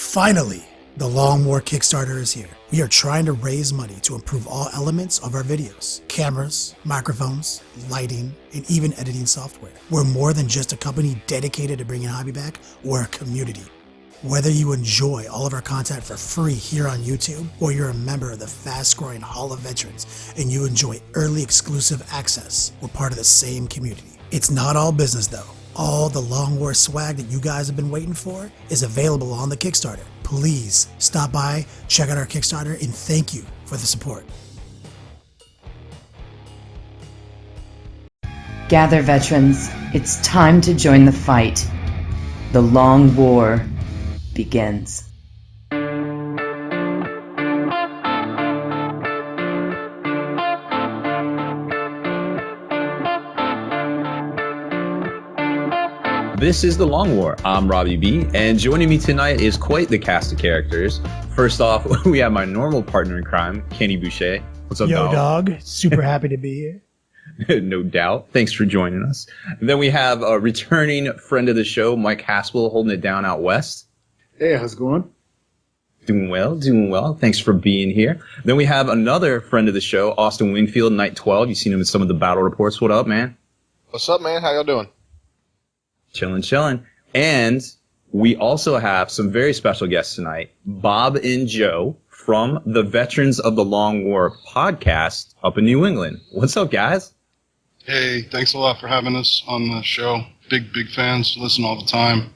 Finally, the Long War Kickstarter is here. We are trying to raise money to improve all elements of our videos. Cameras, microphones, lighting, and even editing software. We're more than just a company dedicated to bringing hobby back, we're a community. Whether you enjoy all of our content for free here on YouTube, or you're a member of the fast-growing Hall of Veterans and you enjoy early exclusive access, we're part of the same community. It's not all business though. All the Long War swag that you guys have been waiting for is available on the Kickstarter. Please stop by, check out our Kickstarter, and thank you for the support. Gather, veterans. It's time to join the fight. The Long War begins. This is The Long War. I'm Robbie B, and joining me tonight is quite the cast of characters. First off, we have my normal partner in crime, Kenny Boucher. What's up, Yo, dog? Super happy to be here. No doubt. Thanks for joining us. And then we have a returning friend of the show, Mike Haspel, holding it down out west. Hey, how's it going? Doing well, doing well. Thanks for being here. Then we have another friend of the show, Austin Wingfield, Night 12. You've seen him in some of the battle reports. What up, man? What's up, man? How y'all doing? Chilling. And we also have some very special guests tonight, Bob and Joe from the Veterans of the Long War podcast up in New England. What's up, guys? Hey, thanks a lot for having us on the show. Big fans, listen all the time.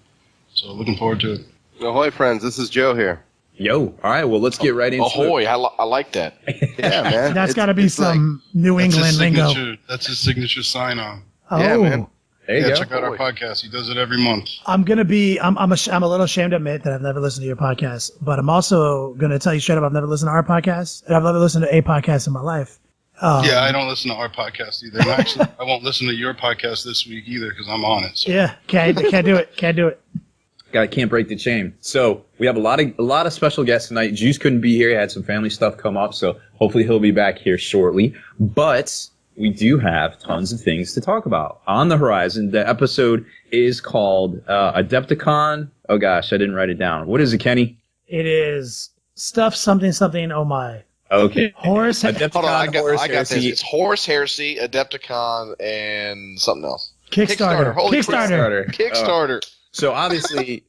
So looking forward to it. Ahoy, friends. This is Joe here. Yo, all right, well, let's get right into it. Ahoy, I like that. Yeah, man. That's got to be some like, New England lingo. That's his signature sign-on. Oh. Yeah, man. There you go. Check out our podcast. He does it every month. I'm a little ashamed to admit that I've never listened to your podcast, but I'm also going to tell you straight up I've never listened to our podcast, and I've never listened to a podcast in my life. Yeah, I don't listen to our podcast either. And actually, I won't listen to your podcast this week either because I'm on it. So. Yeah, can't do it. Can't break the chain. So we have a lot of special guests tonight. Juice couldn't be here. He had some family stuff come up, so hopefully he'll be back here shortly. But we do have tons of things to talk about on the horizon. The episode is called Adepticon. Oh gosh, I didn't write it down. What is it, Kenny? It is stuff something. Oh my. Okay. Horus. Hold on, I got this. It's Horus Heresy, Adepticon, and something else. Kickstarter. Kickstarter. So obviously,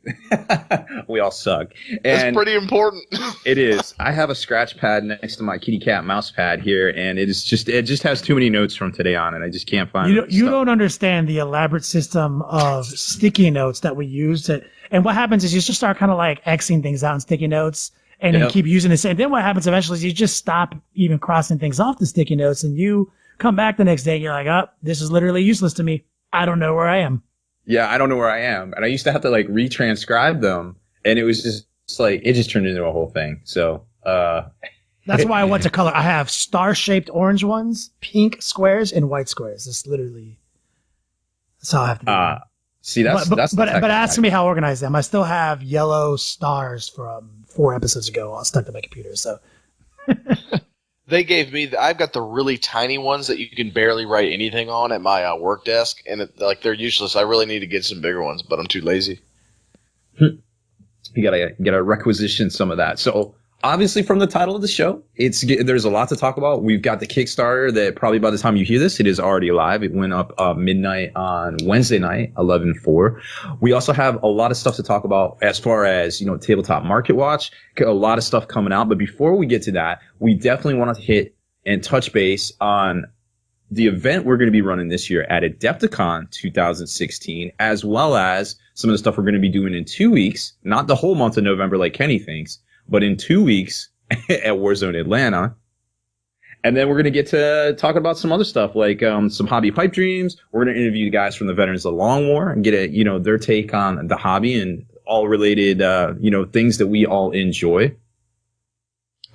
we all suck. And it's pretty important. It is. I have a scratch pad next to my kitty cat mouse pad here, and it just has too many notes from today on, and I just can't find it. You don't understand the elaborate system of sticky notes that we use to. And what happens is you just start kind of like Xing things out in sticky notes, and then keep using the same. Then what happens eventually is you just stop even crossing things off the sticky notes, and you come back the next day, and you're like, oh, this is literally useless to me. I don't know where I am. Yeah, I don't know where I am. And I used to have to like retranscribe them, and it was just like, it just turned into a whole thing. So, that's why I went to color. I have star-shaped orange ones, pink squares, and white squares. That's how I have to do it. See, but ask me how organized I am. I still have yellow stars from 4 episodes ago all stuck to my computer, so. They gave me I've got the really tiny ones that you can barely write anything on at my work desk, and they're useless. I really need to get some bigger ones, but I'm too lazy. You gotta requisition some of that. So obviously, from the title of the show, there's a lot to talk about. We've got the Kickstarter that probably by the time you hear this, it is already live. It went up midnight on Wednesday night, 11/4. We also have a lot of stuff to talk about as far as, Tabletop Market Watch, a lot of stuff coming out. But before we get to that, we definitely want to hit and touch base on the event we're going to be running this year at Adepticon 2016, as well as some of the stuff we're going to be doing in 2 weeks, not the whole month of November like Kenny thinks, but in 2 weeks at Warzone Atlanta. And then we're going to get to talk about some other stuff like some hobby pipe dreams. We're going to interview the guys from the Veterans of the Long War and get their take on the hobby and all related, things that we all enjoy.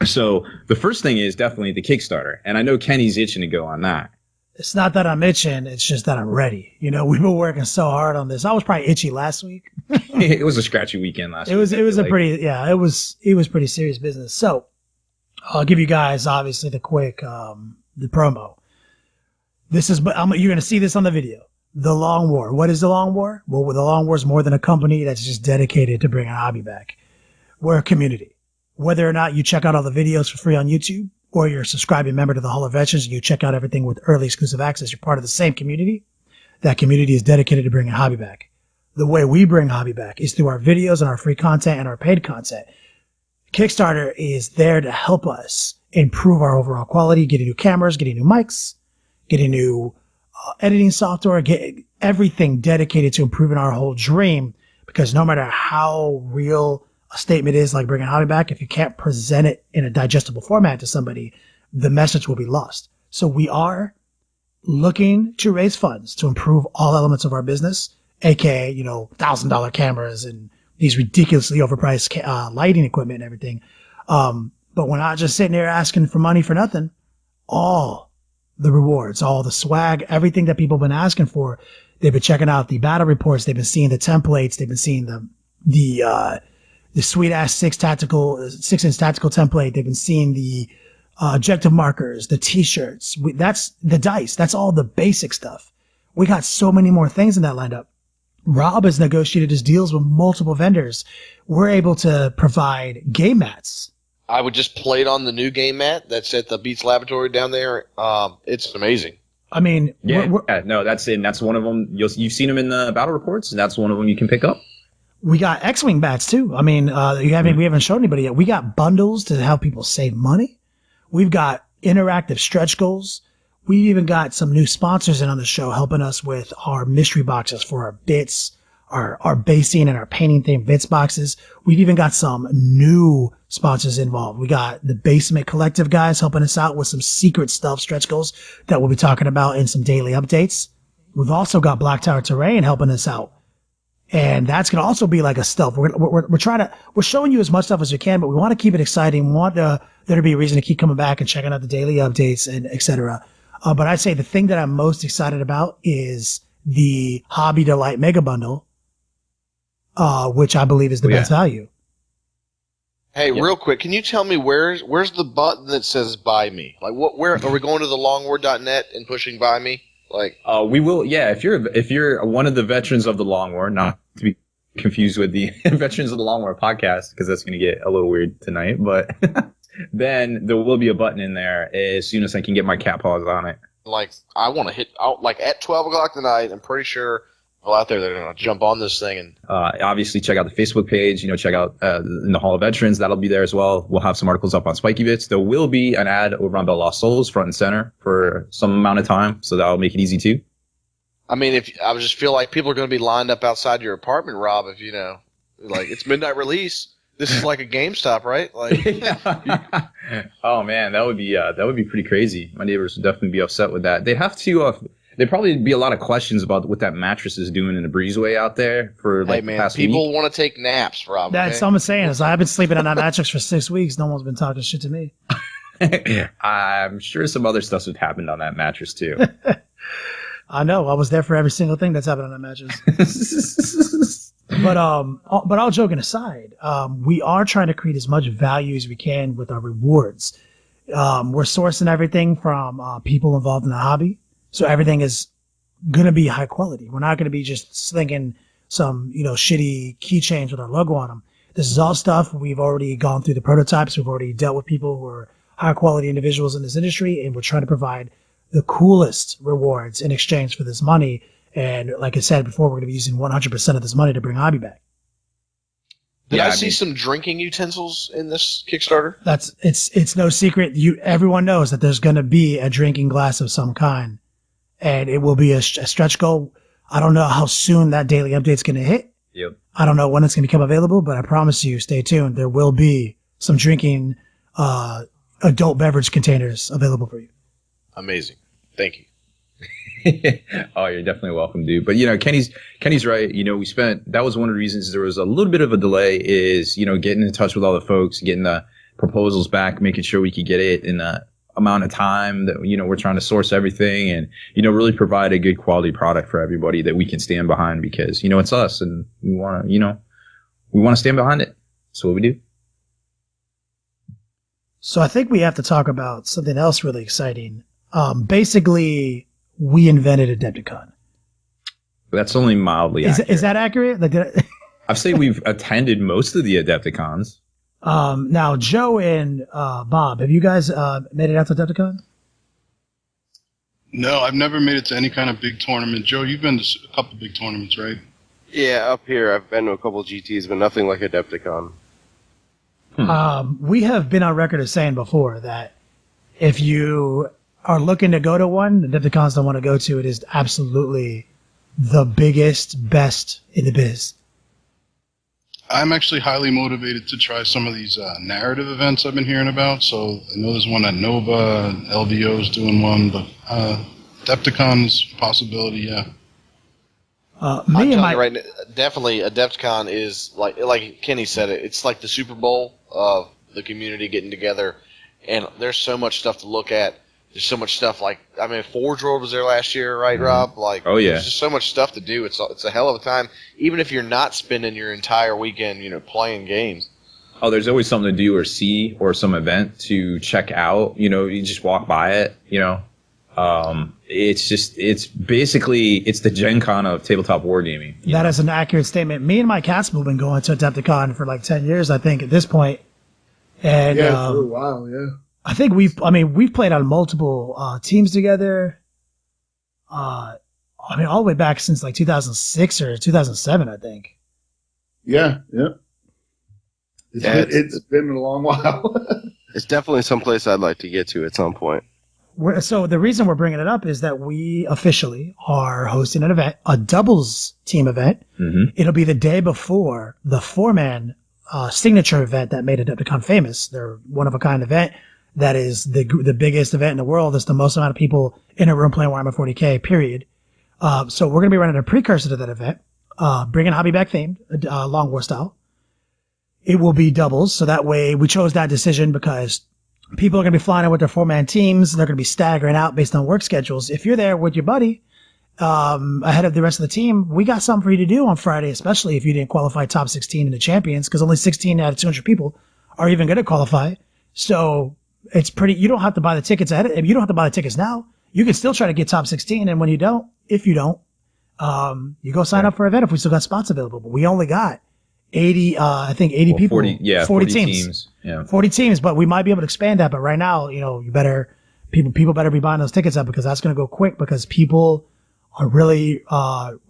So the first thing is definitely the Kickstarter. And I know Kenny's itching to go on that. It's not that I'm itching. It's just that I'm ready. We've been working so hard on this. I was probably itchy last week. It was a scratchy weekend last week. It was pretty serious business. So I'll give you guys obviously the quick, the promo. You're going to see this on the video. The Long War. What is the Long War? Well, the Long War is more than a company that's just dedicated to bring a hobby back. we're a community. Whether or not you check out all the videos for free on YouTube, or you're a subscribing member to the Hall of Veterans and you check out everything with early exclusive access, you're part of the same community. That community is dedicated to bringing hobby back. The way we bring hobby back is through our videos and our free content and our paid content. Kickstarter is there to help us improve our overall quality, getting new cameras, getting new mics, getting new editing software, get everything dedicated to improving our whole dream. Because no matter how real a statement is like bringing hobby back, if you can't present it in a digestible format to somebody, the message will be lost. So we are looking to raise funds to improve all elements of our business, aka, $1,000 cameras and these ridiculously overpriced lighting equipment and everything. But we're not just sitting there asking for money for nothing. All the rewards, all the swag, everything that people have been asking for. They've been checking out the battle reports. They've been seeing the templates. They've been seeing the sweet ass 6-inch tactical template. They've been seeing the objective markers, the t-shirts. That's the dice. That's all the basic stuff. We got so many more things in that lineup. Rob has negotiated his deals with multiple vendors. We're able to provide game mats. I would just play it on the new game mat that's at the Beats Laboratory down there. It's amazing. I mean, no, that's it. And that's one of them. You've seen them in the battle reports, and that's one of them you can pick up. We got X-Wing bats too. I mean, we haven't shown anybody yet. We got bundles to help people save money. We've got interactive stretch goals. We even got some new sponsors in on the show helping us with our mystery boxes for our bits, our basing and our painting themed bits boxes. We've even got some new sponsors involved. We got the Basement Collective guys helping us out with some secret stealth stretch goals that we'll be talking about in some daily updates. We've also got Black Tower Terrain helping us out. And that's going to also be like a stealth. We're showing you as much stuff as we can, but we want to keep it exciting. We want there to be a reason to keep coming back and checking out the daily updates and et cetera. But I'd say the thing that I'm most excited about is the Hobby Delight Mega Bundle, which I believe is the best value. Hey, real quick, can you tell me where's the button that says "Buy Me"? Like, where are we going to the longwar.net and pushing "Buy Me"? Like, we will. Yeah, if you're one of the veterans of the Long War, not to be confused with the Veterans of the Long War podcast, because that's going to get a little weird tonight. But then there will be a button in there as soon as I can get my cat paws on it. Like, I want to hit out like at 12 o'clock tonight. I'm pretty sure people out there, they're going to jump on this thing. And obviously check out the Facebook page, check out in the Hall of Veterans. That'll be there as well. We'll have some articles up on Spikey Bits. There will be an ad over on Bell Lost Souls front and center for some amount of time. So that'll make it easy too. I mean, I just feel like people are going to be lined up outside your apartment, Rob, if like it's midnight release. This is like a GameStop, right? Like, oh man, that would be pretty crazy. My neighbors would definitely be upset with that. They'd have to, there'd probably be a lot of questions about what that mattress is doing in the breezeway out there for like the past week. People want to take naps, Rob. That's all I'm saying is I've been sleeping on that mattress for 6 weeks. No one's been talking shit to me. I'm sure some other stuff's happened on that mattress too. I know. I was there for every single thing that's happened on that mattress. But all joking aside, we are trying to create as much value as we can with our rewards. We're sourcing everything from people involved in the hobby, so everything is gonna be high quality. We're not gonna be just slinging some shitty keychains with our logo on them. This is all stuff we've already gone through the prototypes. We've already dealt with people who are high quality individuals in this industry, and we're trying to provide the coolest rewards in exchange for this money. And like I said before, we're going to be using 100% of this money to bring hobby back. Did I see some drinking utensils in this Kickstarter? It's no secret. Everyone knows that there's going to be a drinking glass of some kind, and it will be a stretch goal. I don't know how soon that daily update's going to hit. Yep. I don't know when it's going to become available, but I promise you, stay tuned. There will be some drinking adult beverage containers available for you. Amazing. Thank you. Oh, you're definitely welcome, dude. But Kenny's right. That was one of the reasons there was a little bit of a delay is, getting in touch with all the folks, getting the proposals back, making sure we could get it in the amount of time that, we're trying to source everything and, really provide a good quality product for everybody that we can stand behind because, it's us and we want to stand behind it. That's what we do. So I think we have to talk about something else really exciting. Basically, we invented Adepticon. That's only mildly accurate. Is that accurate? I'd say we've attended most of the Adepticons. Now, Joe and Bob, have you guys made it out to Adepticon? No, I've never made it to any kind of big tournament. Joe, you've been to a couple big tournaments, right? Yeah, up here I've been to a couple GTs, but nothing like Adepticon. We have been on record as saying before that if you are looking to go to one, the Adepticons don't want to go to, it is absolutely the biggest, best in the biz. I'm actually highly motivated to try some of these narrative events I've been hearing about. So I know there's one at Nova, LVO's doing one, but Adepticon's a possibility, yeah. I'm telling you right now, definitely Adepticon is like Kenny said it's like the Super Bowl of the community getting together, and there's so much stuff to look at. There's so much stuff Forge World was there last year, right, Rob? There's just so much stuff to do. It's a hell of a time, even if you're not spending your entire weekend, playing games. Oh, there's always something to do or see or some event to check out. You just walk by it. It's basically the Gen Con of tabletop wargaming. That is an accurate statement. Me and my cats have been going to Adepticon for like 10 years, I think, at this point. And yeah, for a while, yeah. I think we've played on multiple teams together. All the way back since like 2006 or 2007, I think. Yeah. It's been a long while. It's definitely someplace I'd like to get to at some point. So the reason we're bringing it up is that we officially are hosting an event, a doubles team event. Mm-hmm. It'll be the day before the 4-man signature event that made Adepticon famous. They're one-of-a-kind event. That is the biggest event in the world. It's the most amount of people in a room playing Warhammer 40k, period. So we're going to be running a precursor to that event, bringing hobby back themed, Long War style. It will be doubles. So that way we chose that decision because people are going to be flying in with their 4-man teams. They're going to be staggering out based on work schedules. If you're there with your buddy, ahead of the rest of the team, we got something for you to do on Friday, especially if you didn't qualify top 16 in the champions, because only 16 out of 200 people are even going to qualify. So it's you don't have to buy the tickets ahead. You don't have to buy the tickets now. You can still try to get top 16. And when you don't, you go sign up for an event if we still got spots available. But we only got 80 people. 40 teams. Yeah. 40 teams, but we might be able to expand that. But right now, people better be buying those tickets up because that's going to go quick because people are really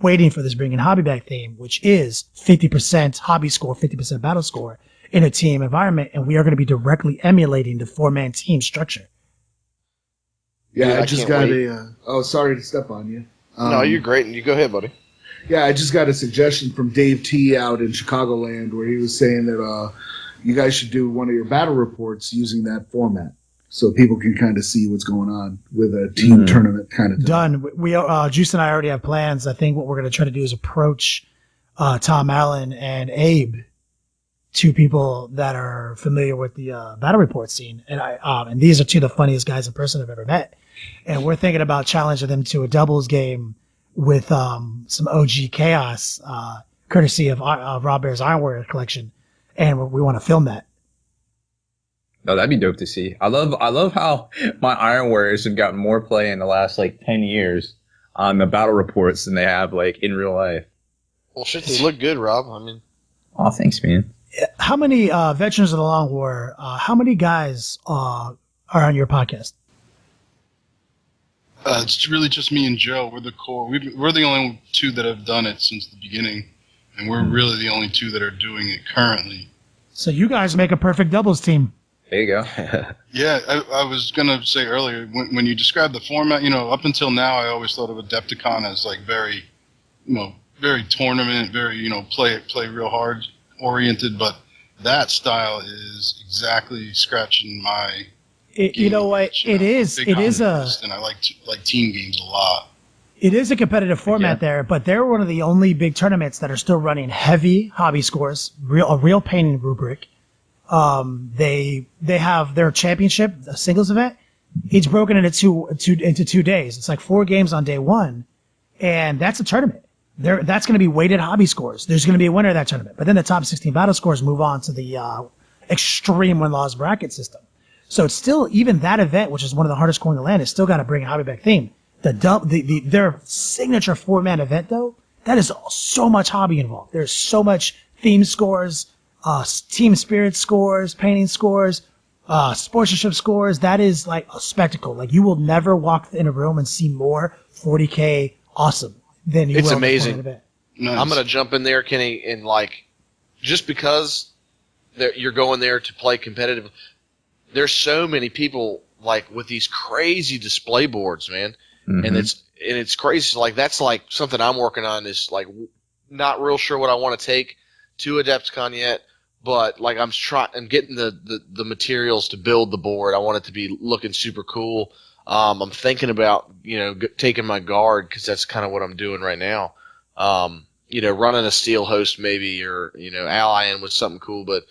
waiting for this bringing hobby back theme, which is 50% hobby score, 50% battle score in a team environment, and we are going to be directly emulating the 4-man team structure. Yeah, Dude, I just got sorry to step on you. No, you're great. You go ahead, buddy. Yeah, I just got a suggestion from Dave T out in Chicagoland where he was saying that you guys should do one of your battle reports using that format so people can kind of see what's going on with a team tournament kind of thing. Done. We Juice and I already have plans. I think what we're going to try to do is approach Tom Allen and Abe, two people that are familiar with the battle report scene, and these are two of the funniest guys in person I've ever met. And we're thinking about challenging them to a doubles game with some OG chaos, courtesy of Rob Bear's Ironware collection, and we want to film that. Oh, that'd be dope to see. I love how my Ironwares have gotten more play in the last 10 years on the battle reports than they have in real life. Well, shit, they look good, Rob. Oh, thanks, man. How many veterans of the Long War? How many guys are on your podcast? It's really just me and Joe. We're the core. We're the only two that have done it since the beginning, and we're really the only two that are doing it currently. So you guys make a perfect doubles team. There you go. Yeah, I was going to say earlier, when you described the format, up until now, I always thought of Adepticon as very, very tournament, very, play real hard oriented, but that style is exactly scratching my... You know what? It is and I like team games a lot. It is a competitive format there, but they're one of the only big tournaments that are still running heavy hobby scores, a real painting rubric. They have their championship, a singles event. It's broken into 2 days. It's 4 games on day 1, and that's a tournament. That's going to be weighted hobby scores. There's going to be a winner of that tournament, but then the top 16 battle scores move on to the extreme win-loss bracket system. So it's still, even that event, which is one of the hardest core in the land, is still got to bring a hobby back theme. Their signature 4-man event, though, that is so much hobby involved. There's so much theme scores, team spirit scores, painting scores, sportsmanship scores. That is like a spectacle. Like you will never walk in a room and see more 40k awesome than you It's will. amazing. Nice. I'm going to jump in there, Kenny, and like, just because you're going there to play competitive, there's so many people like with these crazy display boards, man. Mm-hmm. And it's crazy. Like that's like something I'm working on is like not real sure what I want to take to AdeptCon yet, but like I'm getting the materials to build the board. I want it to be looking super cool. I'm thinking about, taking my guard, because that's kind of what I'm doing right now. Running a steel host maybe, or, allying with something cool. But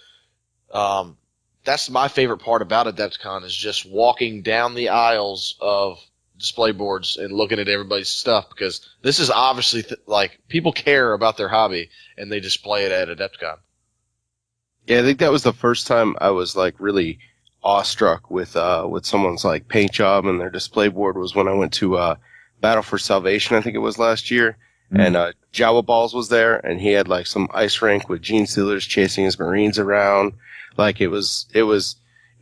that's my favorite part about AdeptCon is just walking down the aisles of display boards and looking at everybody's stuff, because this is obviously like people care about their hobby and they display it at AdeptCon. Yeah, I think that was the first time I was like really awestruck with someone's like paint job and their display board was when I went to Battle for Salvation, I think it was last year. And Jawa Balls was there, and he had like some ice rink with Gene Stealers chasing his Marines around. Like it was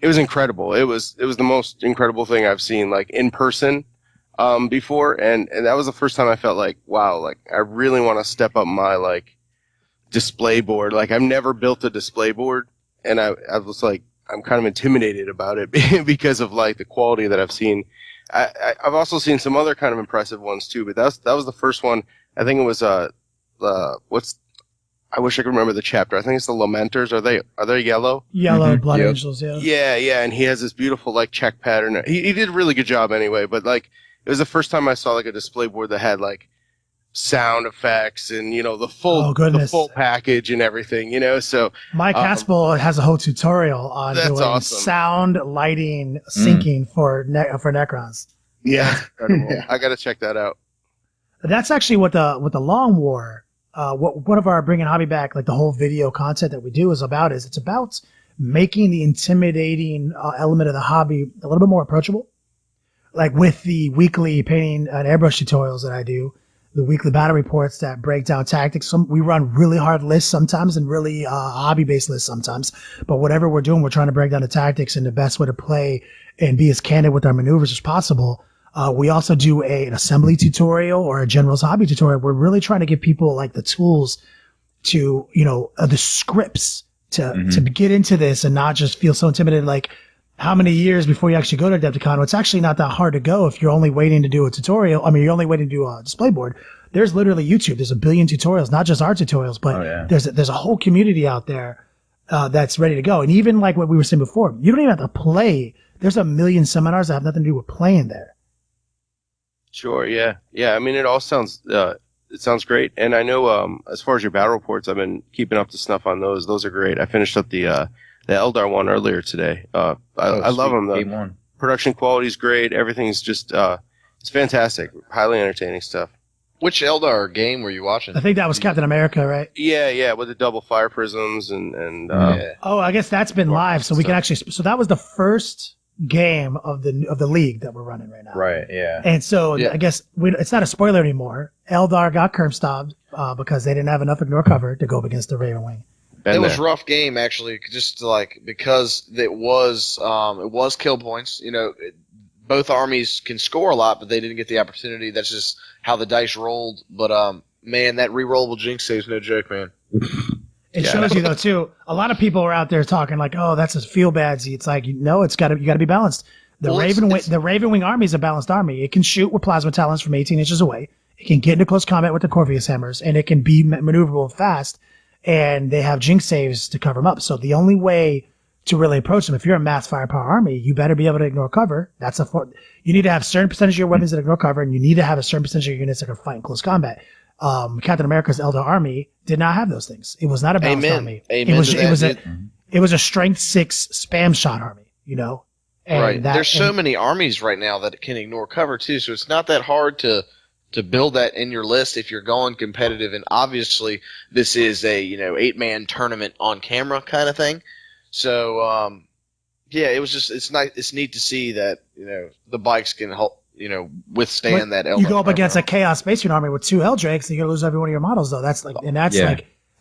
incredible. It was the most incredible thing I've seen like in person before, and that was the first time I felt like, wow, like I really want to step up my like display board. Like I've never built a display board, and I was like, I'm kind of intimidated about it because of like the quality that I've seen. I've also seen some other kind of impressive ones too, but that was the first one. I think it was I wish I could remember the chapter. I think it's the Lamenters. Are they yellow? Yellow Blood Angels, yeah. Yeah, and he has this beautiful like check pattern. He did a really good job anyway, but like it was the first time I saw like a display board that had like sound effects and the full package and everything, So Mike Haspel has a whole tutorial on doing awesome. Sound, lighting, syncing for Necrons. Yeah, incredible. I got to check that out. That's actually what the Long War, what one of our Bringing Hobby Back, like the whole video content that we do is about. It's about making the intimidating element of the hobby a little bit more approachable. Like with the weekly painting and airbrush tutorials that I do, the weekly battle reports that break down tactics. We run really hard lists sometimes and really hobby-based lists sometimes. But whatever we're doing, we're trying to break down the tactics and the best way to play and be as candid with our maneuvers as possible. We also do an assembly tutorial or a general's hobby tutorial. We're really trying to give people like the tools to, the scripts to get into this and not just feel so intimidated. Like how many years before you actually go to Adepticon? Well, it's actually not that hard to go if you're only waiting to do a tutorial. I mean, you're only waiting to do a display board. There's literally YouTube. There's a billion tutorials, not just our tutorials, but there's a whole community out there that's ready to go. And even like what we were saying before, you don't even have to play. There's a million seminars that have nothing to do with playing there. Sure. Yeah. I mean, it all sounds great. And I know as far as your battle reports, I've been keeping up to snuff on those. Those are great. I finished up the Eldar one earlier today. I love them. The production quality is great. Everything's just it's fantastic. Highly entertaining stuff. Which Eldar game were you watching? I think that was Captain America, right? Yeah, with the double fire prisms and Oh, I guess that's been live, so we can actually. So that was the first game of the league that we're running right now. Right. Yeah. And so I guess it's not a spoiler anymore. Eldar got curb stomped because they didn't have enough ignore cover to go up against the Raven Wing. It was a rough game actually, just like because it was kill points. Both armies can score a lot, but they didn't get the opportunity. That's just how the dice rolled. But man, that rerollable jinx save's no joke, man. It shows you though too. A lot of people are out there talking like, "Oh, that's a feel badsy." It's like, no, you got to be balanced. The Raven Wing army is a balanced army. It can shoot with plasma talons from 18 inches away. It can get into close combat with the Corvius hammers, and it can be maneuverable fast. And they have jinx saves to cover them up. So the only way to really approach them, if you're a mass firepower army, you better be able to ignore cover. You need to have a certain percentage of your weapons that ignore cover, and you need to have a certain percentage of your units that can fight in close combat. Captain America's Eldar army did not have those things. It was not a balanced army. It was a strength 6 spam shot army, And right. There's so many armies right now that can ignore cover too, so it's not that hard to build that in your list if you're going competitive. And obviously this is a 8-man tournament on camera kind of thing. So it was just it's neat to see that the bikes can help withstand that. You go up against a Chaos Space Marine army with 2 Eldrakes, and you're gonna lose every one of your models though. That's like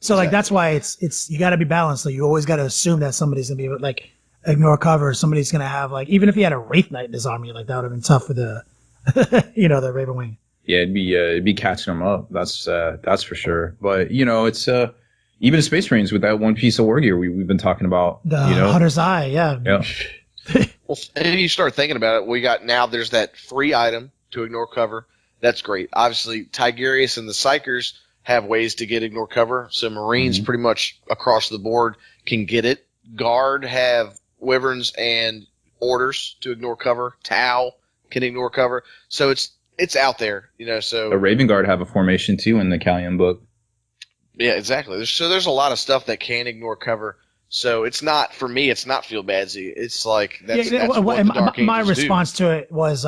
So like that's why it's you got to be balanced. So you always got to assume that somebody's gonna be like ignore cover. Somebody's gonna have like even if he had a Wraith Knight in his army, like that would have been tough for the the Raven Wing. Yeah, it'd be catching them up. That's for sure. But it's even Space Marines with that one piece of war gear we've been talking about. The Hunter's Eye, yeah. Well, and you start thinking about it. There's that free item to ignore cover. That's great. Obviously, Tigurius and the Psychers have ways to get ignore cover. So Marines pretty much across the board can get it. Guard have Wyverns and Orders to ignore cover. Tau can ignore cover. So it's out there, so. The Raven Guard have a formation too in the Callion book. Yeah, exactly. There's a lot of stuff that can ignore cover. So it's not, for me, it's not feel badsy. It's like, that's what the Dark my Angels response to it was,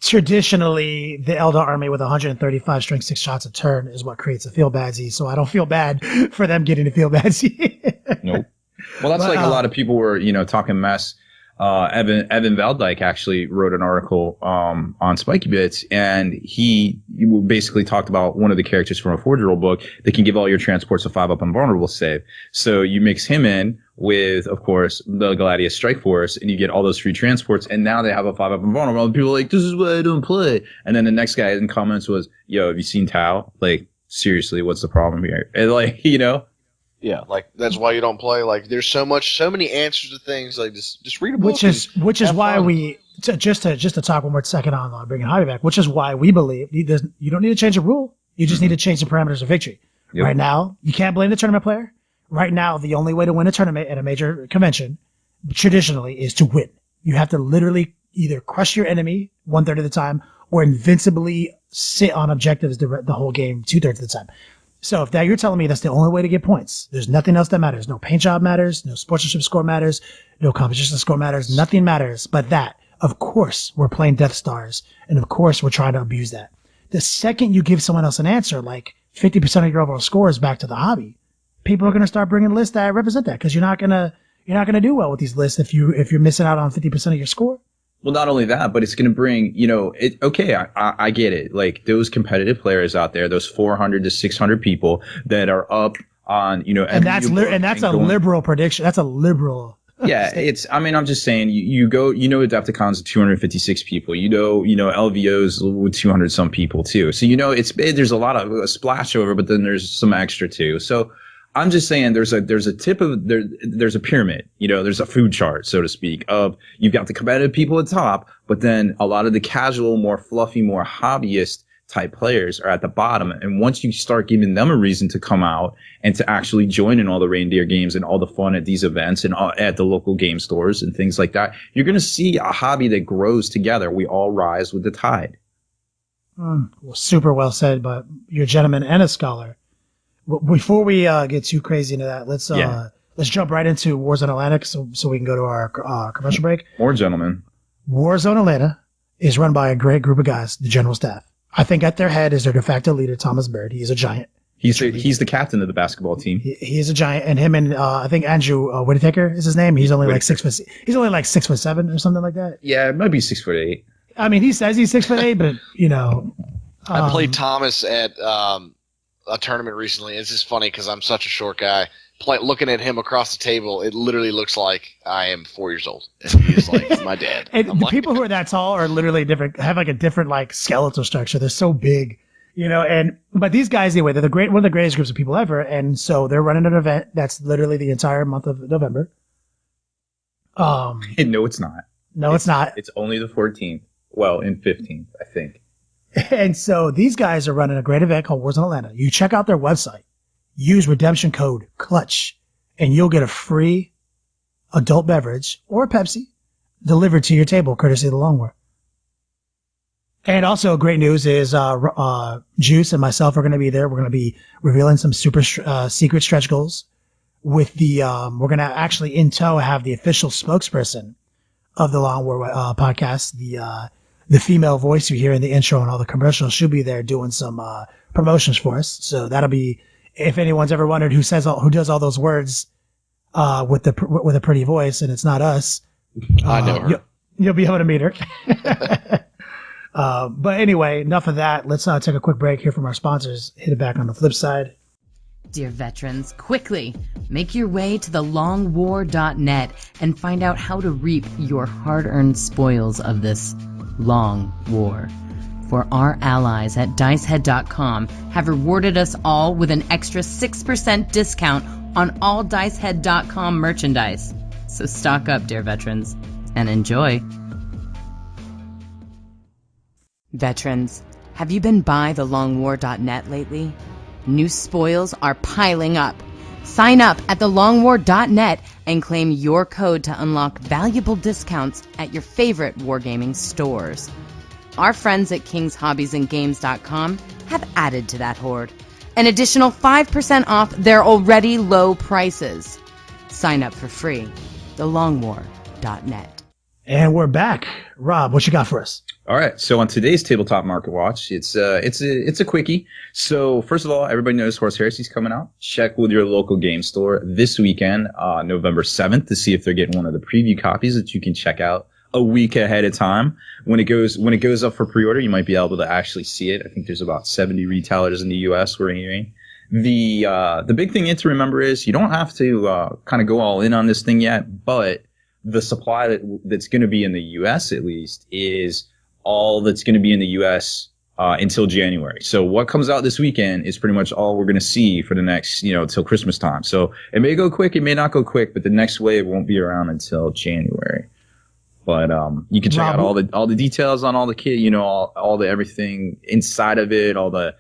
traditionally the Eldar army with 135 strength 6 shots a turn is what creates a feel badsy. So I don't feel bad for them getting a feel badsy. Nope. Well, that's like a lot of people were, talking mess. Evan Valdyke actually wrote an article on Spikey Bits, and he basically talked about one of the characters from a 4-year-old book that can give all your transports a 5-up invulnerable save. So you mix him in with, of course, the Gladius Strike Force, and you get all those free transports, and now they have a 5-up invulnerable. And people are like, this is why I don't play. And then the next guy in comments was, yo, have you seen Tau? Like, seriously, what's the problem here? And like, Yeah, like that's why you don't play. Like there's so many answers to things. Like just read a book. Which is why we just to talk one more second on bringing Hobby back. Which is why we believe you don't need to change a rule. You just need to change the parameters of victory. Yep. Right now, you can't blame the tournament player. Right now, the only way to win a tournament at a major convention, traditionally, is to win. You have to literally either crush your enemy 1/3 of the time, or invincibly sit on objectives the whole game 2/3 of the time. So if you're telling me that's the only way to get points, there's nothing else that matters. No paint job matters, no sportsmanship score matters, no competition score matters, nothing matters but that. Of course, we're playing Death Stars, and of course, we're trying to abuse that. The second you give someone else an answer, like 50% of your overall score is back to the hobby, people are going to start bringing lists that represent that, because you're not going to do well with these lists if you're missing out on 50% of your score. Well, not only that, but it's going to bring, I get it. Like those competitive players out there, those 400 to 600 people that are up on, and that's a liberal prediction. That's a liberal. Yeah, I'm just saying you go, Adepticon's 256 people, LVO's with 200 some people too. So, there's a lot of a splash over, but then there's some extra too. So I'm just saying there's a there's a pyramid, there's a food chart, so to speak, of you've got the competitive people at the top, but then a lot of the casual, more fluffy, more hobbyist type players are at the bottom. And once you start giving them a reason to come out and to actually join in all the reindeer games and all the fun at these events and at the local game stores and things like that, you're going to see a hobby that grows together. We all rise with the tide. Well, super well said, but you're a gentleman and a scholar. Before we get too crazy into that, let's jump right into Warzone Atlantic so we can go to our commercial break. More gentlemen. Warzone Atlanta is run by a great group of guys, the general staff. I think at their head is their de facto leader, Thomas Bird. He's a giant. He's the captain of the basketball team. He is a giant, and him and I think Andrew Whittaker is his name. He's only like 6 foot. He's only like 6'7" or something like that. Yeah, it might be 6'8". I mean, he says he's 6'8", but I played Thomas at a tournament recently. It's just funny because I'm such a short guy. Looking at him across the table, it literally looks like I am 4 years old. And he's like my dad. And the people who are that tall are literally different. Have like a different like skeletal structure. They're so big, but these guys anyway, they're one of the greatest groups of people ever. And so they're running an event that's literally the entire month of November. No, it's not. No, it's not. It's only the 14th. Well, in 15th, I think. And so these guys are running a great event called Warzone Atlanta. You check out their website, use redemption code CLUTCH, and you'll get a free adult beverage or a Pepsi delivered to your table, courtesy of the Long War. And also great news is Juice and myself are going to be there. We're going to be revealing some super secret stretch goals with the we're going to actually in tow have the official spokesperson of the Long War podcast, the female voice you hear in the intro and all the commercials. She'll be there doing some promotions for us. So that'll be, if anyone's ever wondered who does all those words with a pretty voice, and it's not us. I know her. You'll be able to meet her. But anyway, enough of that. Let's take a quick break here from our sponsors. Hit it back on the flip side. Dear veterans, quickly make your way to thelongwar.net and find out how to reap your hard-earned spoils of this long war. For our allies at dicehead.com have rewarded us all with an extra 6% discount on all dicehead.com merchandise. So stock up, dear veterans, and enjoy. Veterans, have you been by thelongwar.net lately? New spoils are piling up. Sign up at thelongwar.net and claim your code to unlock valuable discounts at your favorite wargaming stores. Our friends at kingshobbiesandgames.com have added to that horde. An additional 5% off their already low prices. Sign up for free. thelongwar.net. And we're back. Rob, what you got for us? All right. So on today's Tabletop Market Watch, it's a quickie. So first of all, everybody knows Horse Heresy's coming out. Check with your local game store this weekend, November 7th, to see if they're getting one of the preview copies that you can check out a week ahead of time. When it goes up for pre-order, you might be able to actually see it. I think there's about 70 retailers in the U.S. we're hearing. The big thing to remember is you don't have to kind of go all in on this thing yet, but the supply that's going to be in the U.S. at least is all that's going to be in the U.S. Until January. So what comes out this weekend is pretty much all we're going to see for the next, till Christmas time. So it may go quick, it may not go quick, but the next wave won't be around until January. But you can check out all the details on all the kit, all the everything inside of it, all the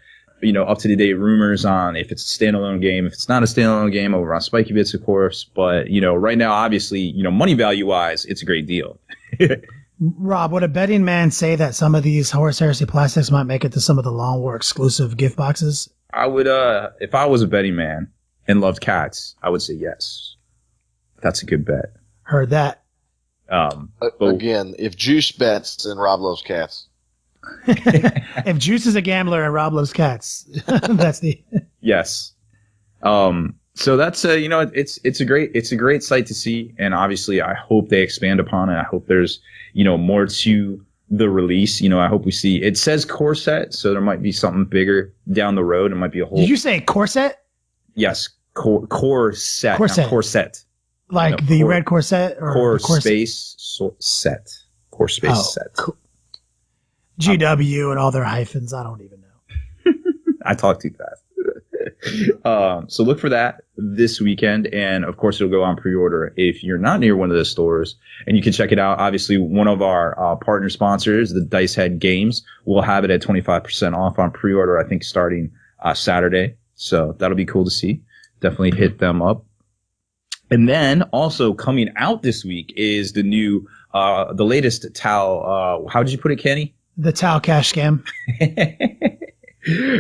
up to the date rumors on if it's a standalone game, if it's not a standalone game, over on Spikey Bits, of course. But right now, obviously, money value wise, it's a great deal. Rob, would a betting man say that some of these Horse Heresy plastics might make it to some of the Long War exclusive gift boxes? I would, if I was a betting man and loved cats, I would say yes. That's a good bet. Heard that. Again, if Juice bets, then Rob loves cats. If Juice is a gambler and Rob loves cats, that's the yes. So that's it's a great sight to see, and obviously I hope they expand upon it. I hope there's more to the release. I hope we see. It says core set, so there might be something bigger down the road. It might be a whole. Did you say corset? Yes, core set. Corset. Like the red corset or core corset? Space set. Core space set. Cool. GW and all their hyphens. I don't even know. I talk too fast. So look for that this weekend, and of course it'll go on pre-order if you're not near one of the stores, and you can check it out. Obviously, one of our partner sponsors, the Dicehead Games, will have it at 25% off on pre-order, I think starting Saturday. So that'll be cool to see. Definitely hit them up. And then also coming out this week is the new, the latest Tau. How did you put it, Kenny? The Tau cash scam.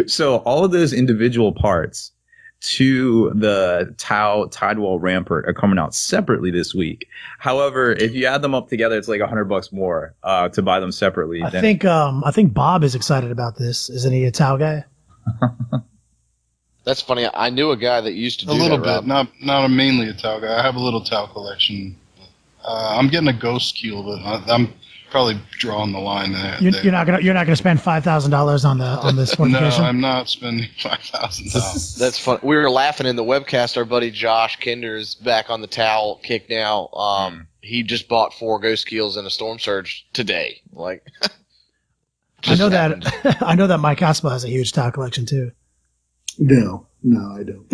So all of those individual parts to the Tau Tidewall Rampart are coming out separately this week. However, if you add them up together, it's like $100 more to buy them separately. I think Bob is excited about this. Isn't he a Tau guy? That's funny. I knew a guy that used to do a little that, bit, Rob. not mainly a Tau guy. I have a little Tau collection. I'm getting a Ghost Keel, but I'm probably drawing the line there. You're not gonna spend $5,000 on this fortification. No, I'm not spending $5,000. That's fun. We were laughing in the webcast. Our buddy Josh Kinder is back on the Tau kick now. He just bought 4 Ghost Keels and a Storm Surge today. Like, I know that Mike Aspa has a huge Tau collection too. No, I don't.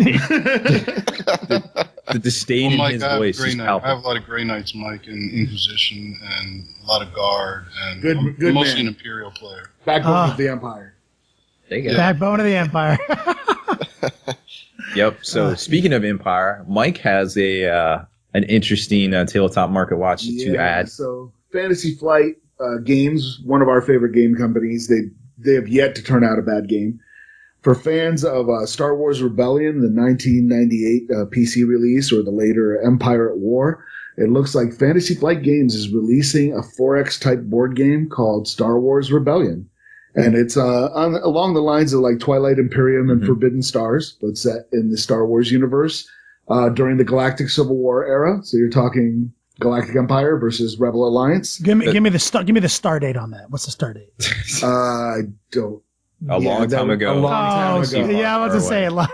The disdain in his voice is palpable. I have a lot of Grey Knights, Mike, and Inquisition, and a lot of Guard, and good mostly man. An Imperial player. Backbone of the Empire. There you go. Backbone of the Empire. Yep. So speaking of Empire, Mike has an interesting tabletop market watch to add. So Fantasy Flight Games, one of our favorite game companies, they have yet to turn out a bad game. For fans of Star Wars Rebellion, the 1998 PC release, or the later Empire at War, it looks like Fantasy Flight Games is releasing a 4X type board game called Star Wars Rebellion. And it's along the lines of like Twilight Imperium and Forbidden Stars, but set in the Star Wars universe during the Galactic Civil War era. So you're talking Galactic Empire versus Rebel Alliance. Give me the star date on that. What's the star date? I don't. A long time ago. Yeah, I was to say a lot.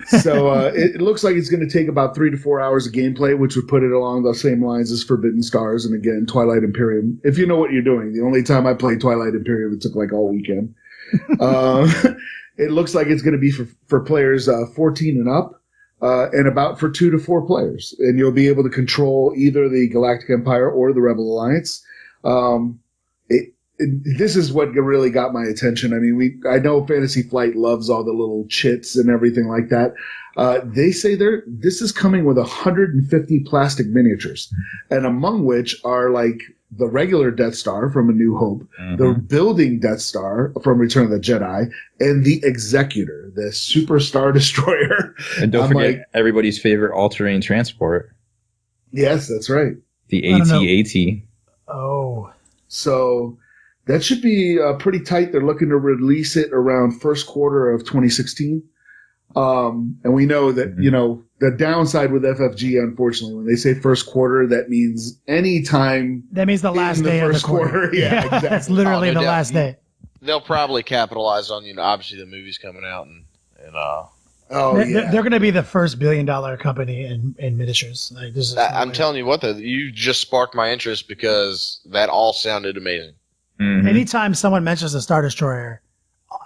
So it looks like it's going to take about 3 to 4 hours of gameplay, which would put it along the same lines as Forbidden Stars and, again, Twilight Imperium. If you know what you're doing. The only time I played Twilight Imperium, it took like all weekend. It looks like it's going to be for players 14 and up, and about for 2 to 4 players. And you'll be able to control either the Galactic Empire or the Rebel Alliance. This is what really got my attention. I mean, I know Fantasy Flight loves all the little chits and everything like that. They say this is coming with 150 plastic miniatures, and among which are like the regular Death Star from A New Hope, the building Death Star from Return of the Jedi, and the Executor, the Super Star Destroyer. And don't forget everybody's favorite all-terrain transport. Yes, that's right. The AT-AT. Oh. So that should be pretty tight. They're looking to release it around first quarter of 2016. And we know that, the downside with FFG, unfortunately, when they say first quarter, that means any time. That means the last day of the quarter. Yeah, exactly. That's literally the last day. They'll probably capitalize on, obviously the movie's coming out and they're going to be the first billion-dollar company in miniatures. Like, I'm telling you what, though, you just sparked my interest because that all sounded amazing. Mm-hmm. Anytime someone mentions a Star Destroyer,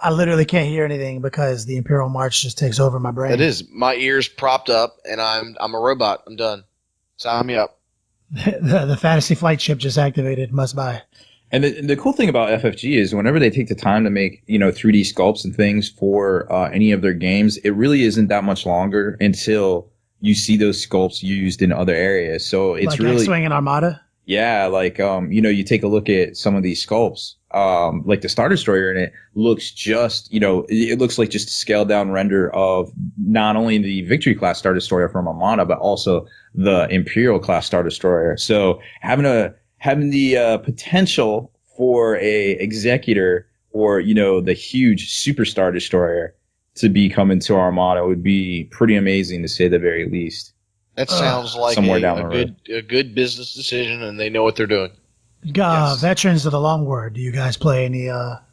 I literally can't hear anything because the Imperial March just takes over my brain. It is. My ears propped up, and I'm a robot. I'm done. Sign me up. The Fantasy Flight ship just activated. Must buy. And the cool thing about FFG is whenever they take the time to make 3D sculpts and things for any of their games, it really isn't that much longer until you see those sculpts used in other areas. So it's like really X-Wing and Armada. Yeah, like you take a look at some of these sculpts, like the Star Destroyer, and it looks just it looks like just a scaled down render of not only the Victory class Star Destroyer from Armada, but also the Imperial class Star Destroyer. So having the potential for a Executor or the huge Super Star Destroyer to be coming to Armada would be pretty amazing, to say the very least. That sounds like a good business decision, and they know what they're doing. Yes. Veterans of the Long War, do you guys play any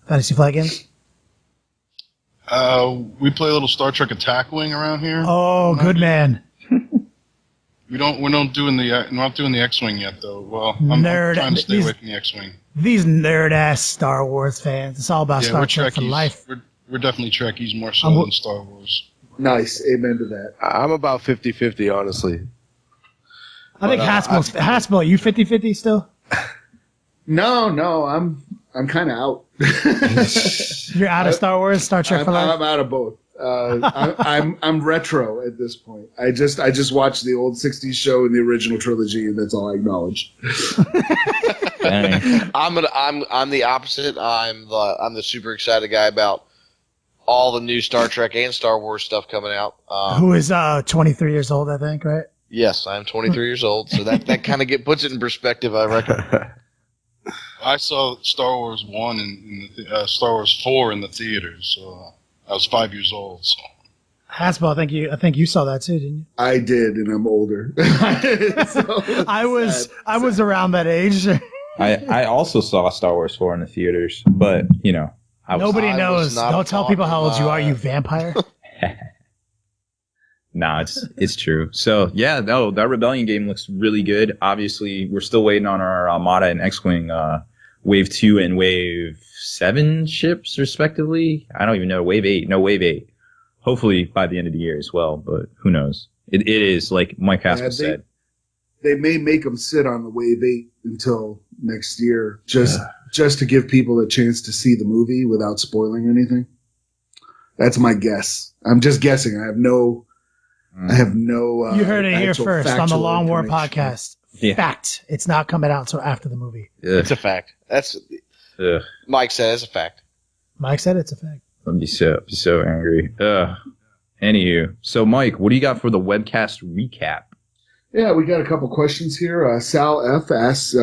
Fantasy Flight games? We play a little Star Trek Attack Wing around here. Oh, good man. We're not doing the X-Wing yet, though. Well, I'm trying to stay away from the X-Wing. These nerd-ass Star Wars fans. It's all about Star Trek for life. We're definitely Trekkies more so than Star Wars. Nice. Amen to that. I'm about 50-50, honestly. I think Haspel, you 50-50 still? No, I'm kind of out. You're out of Star Wars, Star Trek for life? I'm out of both. I'm retro at this point. I just watched the old 60s show and the original trilogy, and that's all I acknowledge. I'm the opposite. I'm the super excited guy about all the new Star Trek and Star Wars stuff coming out. Who is 23 years old, I think, right? Yes, I'm 23 years old, so that kind of puts it in perspective, I reckon. I saw Star Wars 1 and Star Wars 4 in the theaters, so I was 5 years old. So. Haspel, I think you saw that too, didn't you? I did, and I'm older. I was around that age. I also saw Star Wars 4 in the theaters, but nobody knows. Don't tell people how old you are, you vampire. No, it's true. So yeah, no, that Rebellion game looks really good. Obviously, we're still waiting on our Armada and X-Wing Wave 2 and Wave 7 ships, respectively. I don't even know. Wave 8. No, Wave 8. Hopefully by the end of the year as well, but who knows? It is, like Mike Haspel said. They may make them sit on the Wave 8 until next year, just to give people a chance to see the movie without spoiling anything. That's my guess. I'm just guessing. I have no. You heard it here first on the Long War podcast. Yeah. Fact. It's not coming out until after the movie. It's a fact. That's Mike said it's a fact. Mike said it's a fact. I'd be so angry. Anywho, so Mike, what do you got for the webcast recap? Yeah, we got a couple questions here. Sal F asks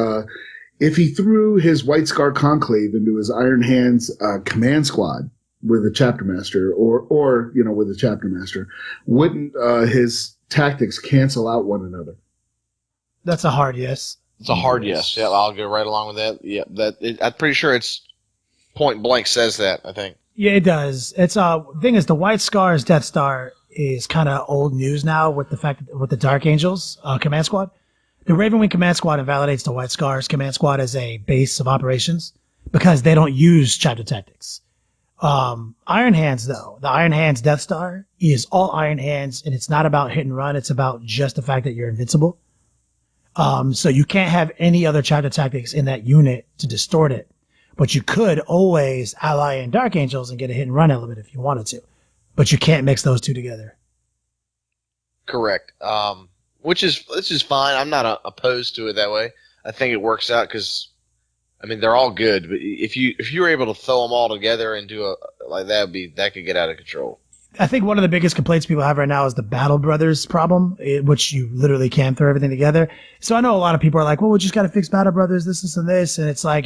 if he threw his White Scar Conclave into his Iron Hands command squad with a chapter master, or with a chapter master, wouldn't his tactics cancel out one another? That's a hard yes. It's a hard yes. Yeah, I'll go right along with that. Yeah, I'm pretty sure it's point blank says that. I think. Yeah, it does. It's thing is the White Scar's Death Star is kind of old news now with the fact that with the Dark Angels command squad. The Ravenwing command squad invalidates the White Scars command squad as a base of operations because they don't use chapter tactics. Iron Hands, though, the Iron Hands Death Star is all Iron Hands, and it's not about hit and run. It's about just the fact that you're invincible. So you can't have any other chapter tactics in that unit to distort it. But you could always ally in Dark Angels and get a hit and run element if you wanted to. But you can't mix those two together. Correct. Which is fine. I'm not opposed to it that way. I think it works out because, I mean, they're all good. But if you were able to throw them all together and do like that, that could get out of control. I think one of the biggest complaints people have right now is the Battle Brothers problem, which you literally can throw everything together. So I know a lot of people are like, well, we just got to fix Battle Brothers, this, and this. And it's like,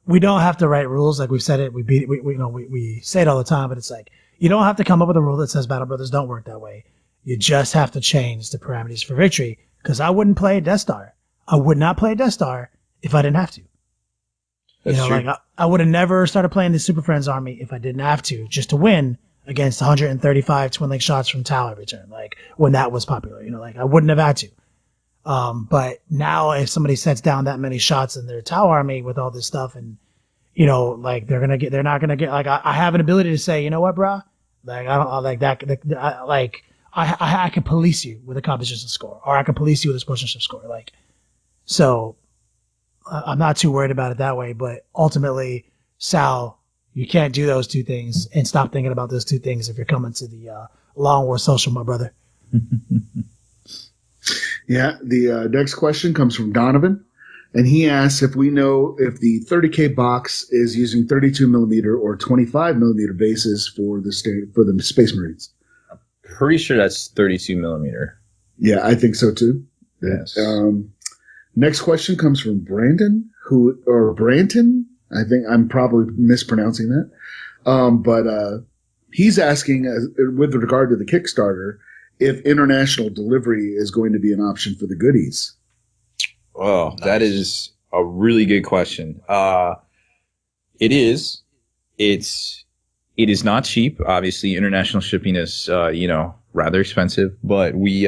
we don't have to write rules. Like we've said it, we say it all the time, but it's like, you don't have to come up with a rule that says Battle Brothers don't work that way. You just have to change the parameters for victory. Because I wouldn't play a Death Star. I would not play a Death Star if I didn't have to. That's true. Like I would have never started playing the Super Friends army if I didn't have to, just to win against 135 twin link shots from Tau every turn. Like when that was popular, like I wouldn't have had to. But now if somebody sets down that many shots in their Tau army with all this stuff and, like they're not going to get, like I have an ability to say, you know what, brah? Like I don't like that. I can police you with a composition score, or I can police you with a sportsmanship score. Like, so I'm not too worried about it that way. But ultimately, Sal, you can't do those two things and stop thinking about those two things if you're coming to the Long War Social, my brother. Yeah. The next question comes from Donovan, and he asks if we know if the 30K box is using 32 millimeter or 25 millimeter bases for the Space Marines. Pretty sure that's 32 millimeter. Yeah, I think so too. Yes. Next question comes from Brandon, Branton. I think I'm probably mispronouncing that. But he's asking, with regard to the Kickstarter, if international delivery is going to be an option for the goodies. Oh, nice. That is a really good question. It is. It is not cheap. Obviously, international shipping is, rather expensive, but we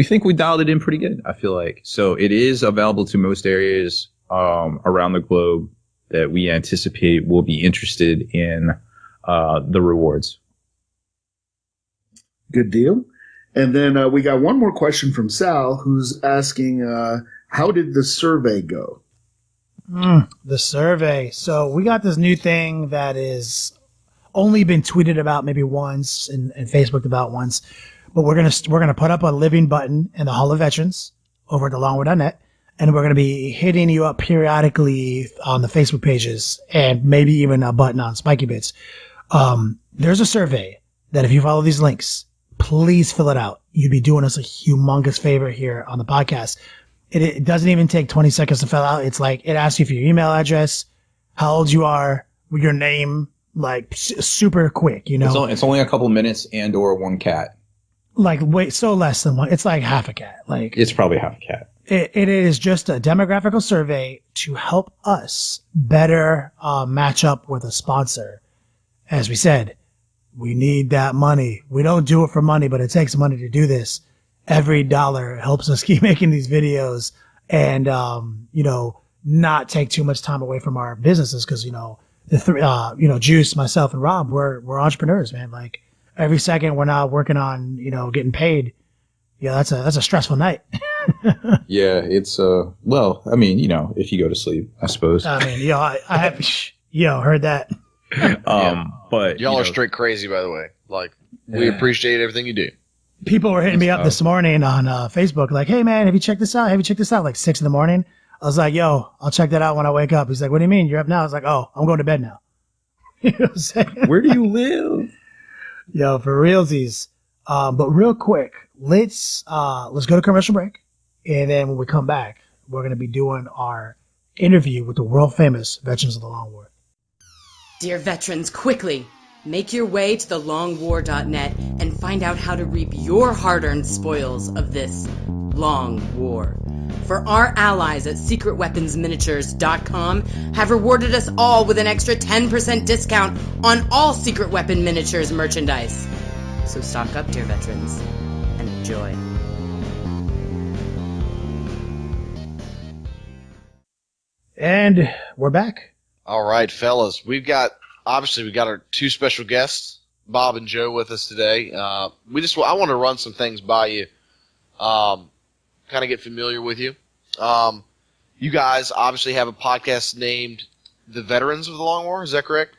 think we dialed it in pretty good. I feel like so it is available to most areas around the globe that we anticipate will be interested in the rewards. Good deal. And then we got one more question from Sal, who's asking, how did the survey go? The survey. So we got this new thing that is only been tweeted about maybe once and Facebooked about once, but we're gonna put up a living button in the Hall of Veterans over at thelongwar.net, and we're gonna be hitting you up periodically on the Facebook pages and maybe even a button on Spikey Bits. There's a survey that if you follow these links, please fill it out. You'd be doing us a humongous favor here on the podcast. It doesn't even take 20 seconds to fill out. It's like, it asks you for your email address, how old you are, your name, like super quick, It's only a couple minutes and or one cat. Like, wait, so less than one. It's like half a cat. Like it's probably half a cat. It is just a demographical survey to help us better match up with a sponsor. As we said, we need that money. We don't do it for money, but it takes money to do this. Every dollar helps us keep making these videos and, not take too much time away from our businesses. Cause, Juice, myself and Rob, we're entrepreneurs, man. Like every second we're not working on, getting paid. Yeah. That's a stressful night. Yeah. It's, if you go to sleep, I suppose. I mean, I have, heard that. But y'all are straight crazy, by the way. Like, we appreciate everything you do. People were hitting me up this morning on Facebook, like, "Hey man, have you checked this out? Like 6 a.m. I was like, "Yo, I'll check that out when I wake up." He's like, "What do you mean? You're up now?" I was like, "Oh, I'm going to bed now." You know what I'm saying? Where do you live? Yo, for realsies. But real quick, let's go to commercial break, and then when we come back, we're gonna be doing our interview with the world famous veterans of the Long War. Dear veterans, quickly! Make your way to thelongwar.net and find out how to reap your hard-earned spoils of this long war. For our allies at secretweaponsminiatures.com have rewarded us all with an extra 10% discount on all Secret Weapon Miniatures merchandise. So stock up, dear veterans, and enjoy. And we're back. All right, fellas. We've got our two special guests, Bob and Joe, with us today. I want to run some things by you, kind of get familiar with you. You guys obviously have a podcast named The Veterans of the Long War. Is that correct?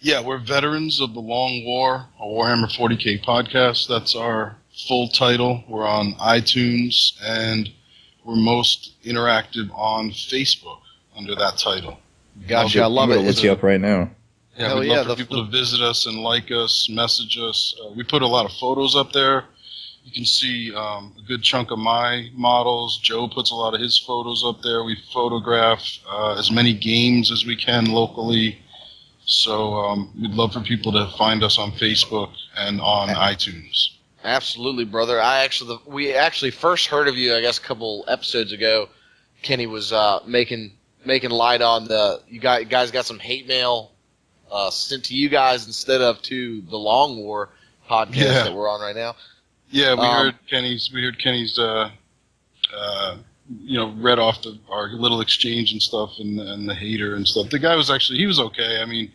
Yeah, we're Veterans of the Long War, a Warhammer 40k podcast. That's our full title. We're on iTunes, and we're most interactive on Facebook under that title. Gotcha, I love it. Look you up right now. Yeah, we'd love for people to visit us and like us, message us. We put a lot of photos up there. You can see a good chunk of my models. Joe puts a lot of his photos up there. We photograph as many games as we can locally. So we'd love for people to find us on Facebook and on iTunes. Absolutely, brother. We actually first heard of you, I guess, a couple episodes ago. Kenny was making light on you guys got some hate mail sent to you guys instead of to the Long War podcast that we're on right now. Yeah, we heard Kenny's read off our little exchange and stuff, and the hater and stuff. The guy was he was okay. I mean,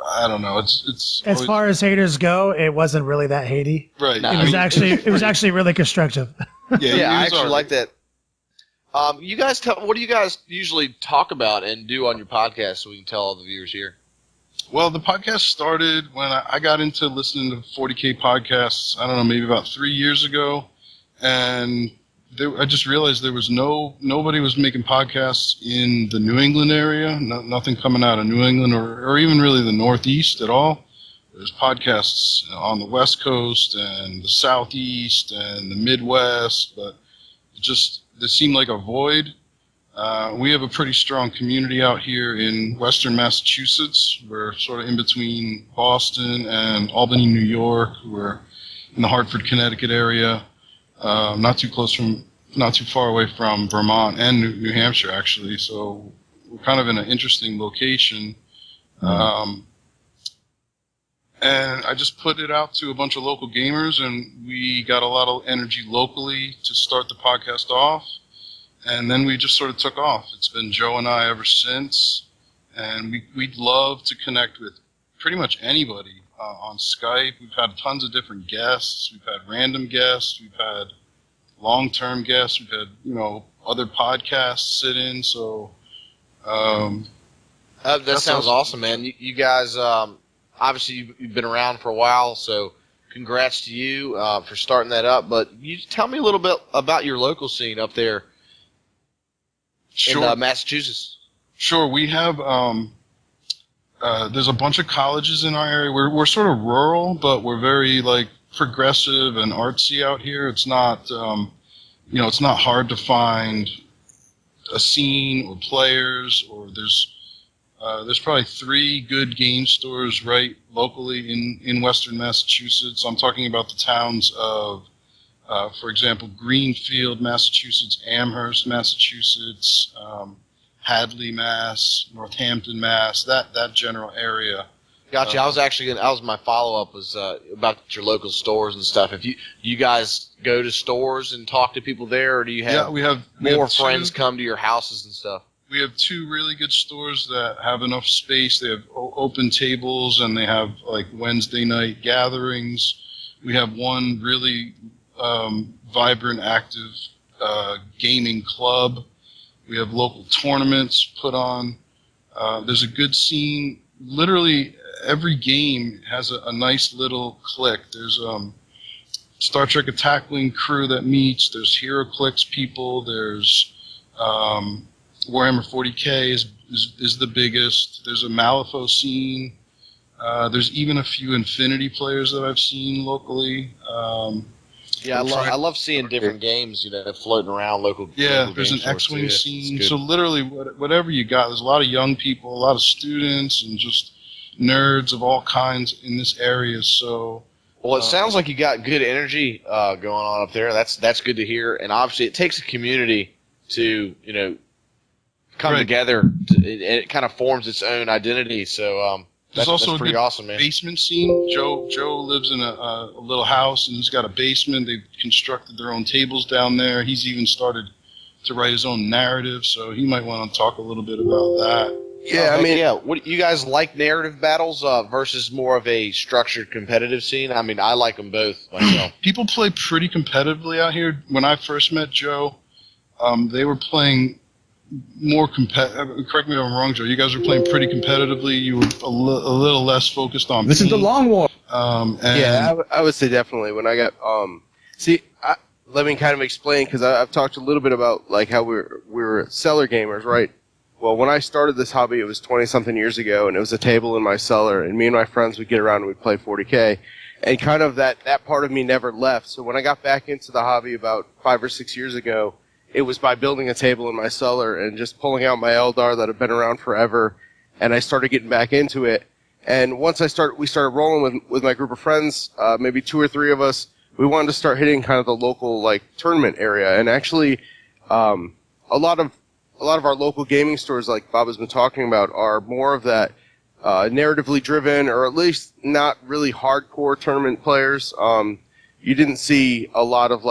I don't know. It's as far as haters go, it wasn't really that hatey. Right. No, it was actually really constructive. Yeah, I actually like that. You guys what do you guys usually talk about and do on your podcast so we can tell all the viewers here? Well, the podcast started when I got into listening to 40k podcasts, I don't know, maybe about 3 years ago. And I just realized there was nobody was making podcasts in the New England area, nothing coming out of New England or even really the Northeast at all. There's podcasts on the West Coast and the Southeast and the Midwest, but there seemed like a void. We have a pretty strong community out here in Western Massachusetts. We're sort of in between Boston and Albany, New York. We're in the Hartford, Connecticut area. Not too far away from Vermont and New Hampshire, actually. So we're kind of in an interesting location. And I just put it out to a bunch of local gamers, and we got a lot of energy locally to start the podcast off. And then we just sort of took off. It's been Joe and I ever since. And we'd love to connect with pretty much anybody on Skype. We've had tons of different guests. We've had random guests. We've had long-term guests. We've had, other podcasts sit in. So that sounds awesome, man. You guys, obviously you've been around for a while, so congrats to you for starting that up. But you tell me a little bit about your local scene up there in Massachusetts. Sure. We have there's a bunch of colleges in our area. We're sort of rural, but we're very progressive and artsy out here. It's not it's not hard to find a scene or players, or there's probably 3 good game stores right locally in Western Massachusetts. I'm talking about the towns of for example, Greenfield, Massachusetts, Amherst, Massachusetts, Hadley, Mass, Northampton, Mass, that general area. Gotcha. That was my follow-up was about your local stores and stuff. If you guys go to stores and talk to people there, or do you have, we have friends come to your houses and stuff? We have 2 really good stores that have enough space. They have open tables, and they have Wednesday night gatherings. We have one really vibrant, active gaming club. We have local tournaments put on. There's a good scene. Literally every game has a nice little clique. There's Star Trek Attack Wing crew that meets. There's HeroClix people. There's Warhammer 40k is the biggest. There's a Malifaux scene. There's even a few Infinity players that I've seen locally. Yeah, I love seeing different games, floating around local. Yeah, local there's an X-Wing scene. Yeah, so literally, whatever you got, there's a lot of young people, a lot of students, and just nerds of all kinds in this area. So, well, it sounds like you got good energy going on up there. That's good to hear. And obviously, it takes a community to come together. It kind of forms its own identity. So there's also that's pretty awesome, man. Basement scene. Joe lives in a little house, and he's got a basement. They've constructed their own tables down there. He's even started to write his own narrative, so he might want to talk a little bit about that. Yeah, I mean, what you guys like narrative battles versus more of a structured competitive scene? I mean, I like them both myself. People play pretty competitively out here. When I first met Joe, they were playing more competitive. Correct me if I'm wrong, Joe. You guys were playing pretty competitively. You were a little less focused on. This is the long war. I would say definitely. When I got let me kind of explain, because I've talked a little bit about like how we're cellar gamers, right? Well, when I started this hobby, it was 20-something years ago, and it was a table in my cellar, and me and my friends would get around and we'd play 40k, and kind of that part of me never left. So when I got back into the hobby about 5 or 6 years ago, it was by building a table in my cellar and just pulling out my Eldar that have been around forever, and I started getting back into it. And once we started rolling with my group of friends, maybe 2 or 3 of us, we wanted to start hitting kind of the local like tournament area, and actually, a lot of our local gaming stores, like Bob has been talking about, are more of that narratively driven, or at least not really hardcore tournament players. You didn't see a lot of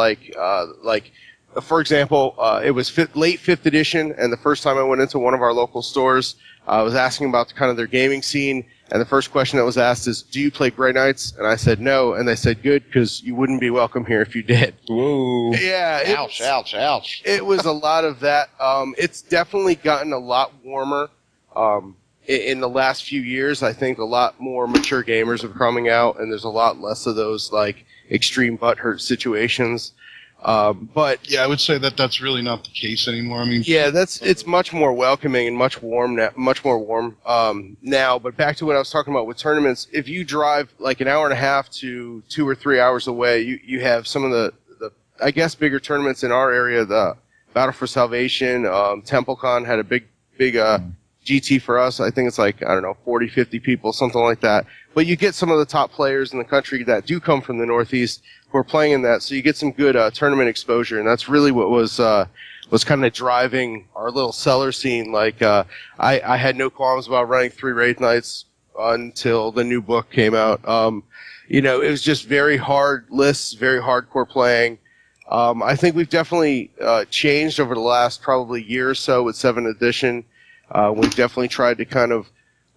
for example, it was late 5th edition, and the first time I went into one of our local stores, I was asking about kind of their gaming scene, and the first question that was asked is, "Do you play Grey Knights?" And I said no, and they said, "Good, because you wouldn't be welcome here if you did." Whoa. Yeah. Ouch. It was a lot of that. It's definitely gotten a lot warmer in the last few years. I think a lot more mature gamers are coming out, and there's a lot less of those like extreme butthurt situations. But yeah, I would say that's really not the case anymore. I mean, yeah, it's much more welcoming and much more warm now. But back to what I was talking about with tournaments, if you drive like an hour and a half to 2 or 3 hours away, you have some of the I guess bigger tournaments in our area. The Battle for Salvation, TempleCon had a big GT for us. I think it's like, I don't know, 40, 50 people, something like that. But you get some of the top players in the country that do come from the Northeast who are playing in that, so you get some good tournament exposure, and that's really what was kind of driving our little cellar scene. Like, I had no qualms about running 3 raid nights until the new book came out. It was just very hard lists, very hardcore playing. I think we've definitely changed over the last probably year or so with 7th edition. We've definitely tried to kind of